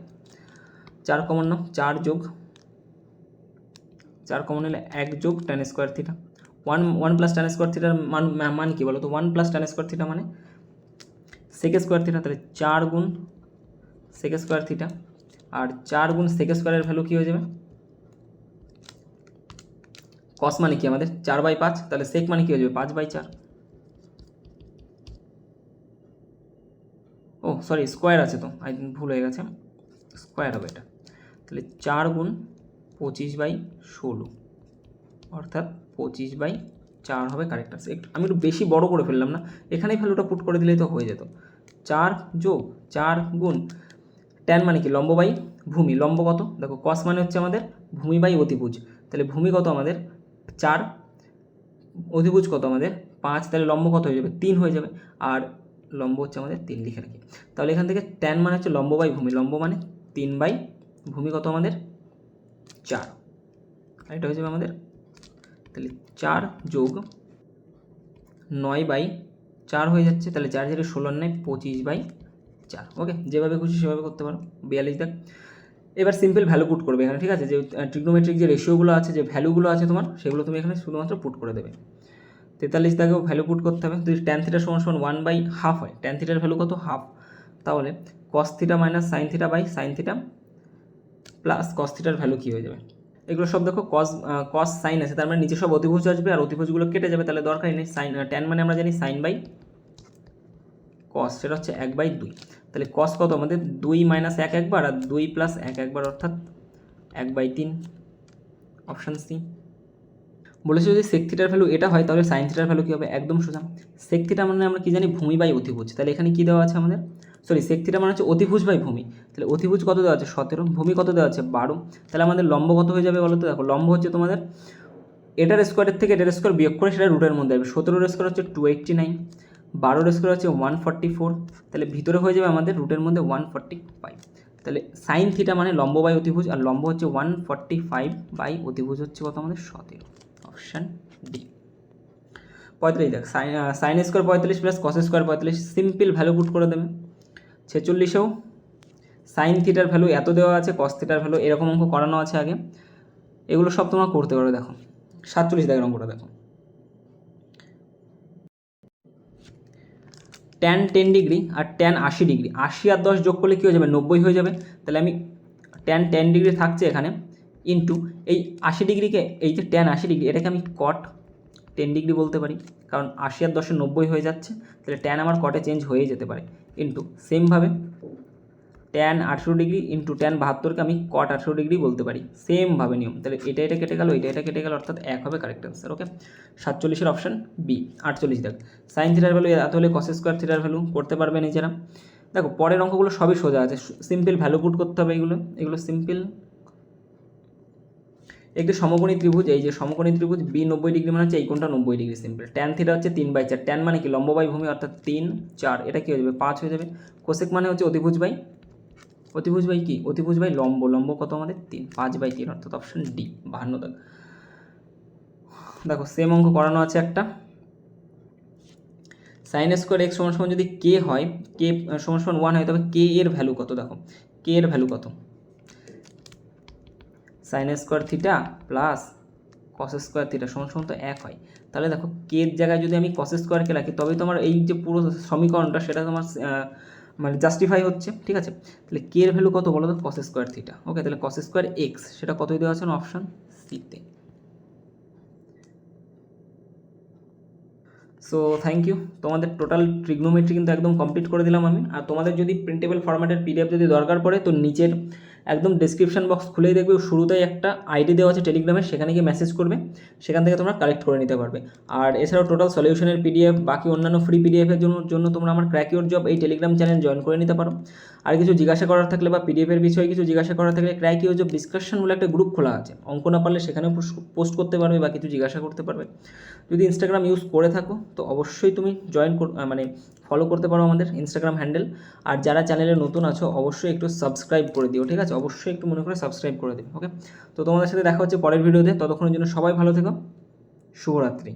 4 কমন নাও, 4 যোগ 4 কমন নিলে 1 যোগ tan square theta, 1 + tan square থিটার মান কি বলো তো? 1 + ট্যান স্কোয়ার থিটা মানে সেক স্কোয়ার থিটা, তাহলে 4 গুণ সেক স্কোয়ার থিটা, আর 4 গুণ সেক স্কোয়ারের ভ্যালু কী হয়ে যাবে? কস মানে কি আমাদের 4/5, তাহলে সেক মানে কি হয়ে যাবে 5/4, ও সরি স্কোয়ার আছে তো, ভুল হয়ে গেছে, স্কোয়ার হবে এটা, তাহলে 4 গুণ 25/16, অর্থাৎ 25/4 হবে কারেক্ট আনসার। আমি একটু বেশি বড় করে ফেললাম না, এখানেই ভ্যালুটা পুট করে দিলেই তো হয়ে যেত। 4 যোগ 4 গুণ ট্যান মানে কি লম্ব বাই ভূমি, লম্ব কত? দেখো কস মানে হচ্ছে আমাদের ভূমি বাই অতিভুজ, তাহলে ভূমি কত আমাদের 4, অধিভুজ কত আমাদের 5, তাহলে লম্ব কত হয়ে যাবে 3 হয়ে যাবে, আর লম্ব হচ্ছে আমাদের 3 লিখে রাখি। তাহলে এখান থেকে ট্যান মানে হচ্ছে লম্ব বাই ভূমি, লম্ব মানে 3/ভূমি কত আমাদের 4, আর এটা হয়ে যাবে আমাদের, তাহলে 4 যোগ 9/4 হয়ে যাচ্ছে, তাহলে 4 0 16 9 25/4। ওকে, যেভাবে খুশি সেভাবে করতে পারো। 42 দেখ, এবার সিম্পল ভ্যালু পুট করবে এখানে, ঠিক আছে, যে ট্রিগনোমেট্রিক যে রেশিওগুলো আছে, যে ভ্যালুগুলো আছে তোমার, সেগুলো তুমি এখানে শুধুমাত্র পুট করে দেবে। 43 দাগেও ভ্যালু পুট করতে হবে, যদি ট্যান থিটার সমান 1/2 হয়, ট্যান থিটার ভ্যালু কত? হাফ, তাহলে cos theta minus sine theta by sine theta plus cos থিটার ভ্যালু কী হয়ে যাবে? এগুলো সব দেখো কস সাইন আছে, তার মানে নিচে সব অতিভুজ আসবে আর অতিভুজগুলো কেটে যাবে, তাহলে দরকারই নেই। সাইন ট্যান মানে আমরা জানি সাইন বাই কস, সেটা হচ্ছে 1/2, তাহলে কস কত আমাদের 2 - 1 একবার, আর 2 + 1 একবার, অর্থাৎ 1/3, অপশান সি। বলেছে যদি সেক থিটার ভ্যালু এটা হয় তাহলে সাইন থিটার ভ্যালু কী হবে? একদম সোজা, সেক থিটা মানে আমরা কী জানি ভূমি বাই অতিভুজ, তাহলে এখানে কী দেওয়া আছে আমাদের, সরি সেক থিটা মানে হচ্ছে অতিভুজ বাই ভূমি, তাহলে অতিভুজ কত দেওয়া আছে 17, ভূমি কত দেওয়া আছে 12, তাহলে আমাদের লম্ব কত হয়ে যাবে বলো তো? দেখো লম্ব হচ্ছে তোমাদের এটার স্কোয়ারের থেকে এটার স্কোয়ার বিয়োগ করে সেটা রুটের মধ্যে আসবে, 17-এর স্কোয়ার হচ্ছে 289, 12-এর স্কোয়ার হচ্ছে 144, তাহলে ভিতরে হয়ে যাবে আমাদের রুটের মধ্যে 145, তাহলে সাইন থিটা মানে লম্ব বাই অতিভুজ, আর লম্ব হচ্ছে 145 বাই অতিভুজ হচ্ছে কত আমাদের 17, অপশান ডি। 35 দেখ, sine square 45 plus cos square 45, simple value put করে দেবে। 46-এও সাইন থিটার ভ্যালু এত দেওয়া আছে, কস থিটার ভ্যালু এরকম অঙ্ক করানো আছে আগে, এগুলো সব তোমরা করতে পারবে। দেখো 47 দাগের অঙ্কটা দেখো, ট্যান 10 ডিগ্রি আর ট্যান 80 ডিগ্রি, 80 আর 10 যোগ করলে কী হয়ে যাবে? 90 হয়ে যাবে, তাহলে আমি ট্যান 10 ডিগ্রি থাকছে এখানে, ইন্টু এই 80 ডিগ্রিকে, এই যে ট্যান 80 ডিগ্রি এটাকে আমি কট 10 ডিগ্রি বলতে পারি, কারণ 80 আর 10 90 হয়ে যাচ্ছে, তাহলে ট্যান আমার কটে চেঞ্জ হয়ে যেতে পারে, ইন্টু সেমভাবে ট্যান 18 ডিগ্রি ইন্টু ট্যান 72কে আমি কট 18 ডিগ্রি বলতে পারি, সেমভাবে নিয়ম, তাহলে এটা কেটে গেল, এটা কেটে গেল, অর্থাৎ 1 হবে কারেক্ট অ্যান্সার। ওকে, 47-এর অপশান বি। 48 দেখ, সাইন থিটার ভ্যালু এত হলে কস স্কোয়ার থিটার ভ্যালু করতে পারবে নিজেরা। দেখো পরের অঙ্কগুলো সবই সোজা আছে, সিম্পল ভ্যালু পুট করতে হবে, এগুলো সিম্পল একটি সমকোণী ত্রিভুজ, এই যে সমকোণী ত্রিভুজ বি 90 ডিগ্রি মানে হচ্ছে এই কোণটা 90 ডিগ্রি সিম্পল। ট্যান থিটা হচ্ছে 3/4, ট্যান মানে কি লম্ব বাই ভূমি অর্থাৎ 3 4, এটা কি হয়ে যাবে 5 হয়ে যাবে। কোসেক মানে হচ্ছে অতিভুজ বাই কি অতিভুজ বাই লম্ব, লম্ব কত আমাদের 3, 5/3 অর্থাৎ অপশন ডি 52 দাগ। দেখো সেম অঙ্ক করানো আছে একটা। সাইন স্কোয়ার এক্স সমান সমান যদি কে হয়, কে সমান সমান 1 হয়, তবে কে এর ভ্যালু কত? দেখো কে এর ভ্যালু কত, sign square theta plus cos square theta সমান সমান তো 1 হয়। তাহলে দেখো কে এর জায়গায় যদি আমি কস স্কোয়ারকে রাখি তবেই তোমার এই যে পুরো সমীকরণটা সেটা তোমার মানে জাস্টিফাই হচ্ছে, ঠিক আছে। তাহলে কে এর ভ্যালু কত বলো তো, কস স্কোয়ার থিটা। ওকে, তাহলে কস স্কোয়ার এক্স সেটা কতই দেওয়া আছে না অপশন সিতে। সো থ্যাংক ইউ, তোমাদের টোটাল ট্রিগনোমেট্রি কিন্তু একদম কমপ্লিট করে দিলাম আমি। আর তোমাদের যদি প্রিন্টেবল ফরম্যাটের পিডিএফ যদি দরকার পড়ে তো নিচের একদম ডেসক্রিপশন বক্স খুলেই দেখবে শুরুতেই একটা আইডি দেওয়া আছে টেলিগ্রামের, সেখানে গিয়ে মেসেজ করবে, সেখান থেকে তোমরা কালেক্ট করে নিতে পারবে। আর এছাড়াও টোটাল সলিউশনের পিডিএফ বাকি অন্যান্য ফ্রি পিডিএফের জন্য তোমরা আমার ক্র্যাক ইওর জব এই টেলিগ্রাম চ্যানেল জয়েন করে নিতে পারো। আর কিছু জিজ্ঞাসা করার থাকলে বা পিডিএফের বিষয়ে কিছু জিজ্ঞাসা করার থাকলে ক্র্যাক ইওর জব ডিসকাশন বলে একটা গ্রুপ খোলা আছে, অঙ্ক না পারলে সেখানেও পোস্ট করতে পারবে বা কিছু জিজ্ঞাসা করতে পারবে। যদি ইনস্টাগ্রাম ইউজ করে থাকো তো অবশ্যই তুমি মানে ফলো করতে পারো আমাদের ইনস্টাগ্রাম হ্যান্ডেল। আর যারা চ্যানেলে নতুন আছো অবশ্যই একটু সাবস্ক্রাইব করে দিও, ঠিক আছে, অবশ্যই একটু মনে করে সাবস্ক্রাইব করে দিও। ওকে, তো তোমাদের সাথে দেখা হচ্ছে পরের ভিডিওতে, ততক্ষণের জন্য সবাই ভালো থেকো, শুভরাত্রি।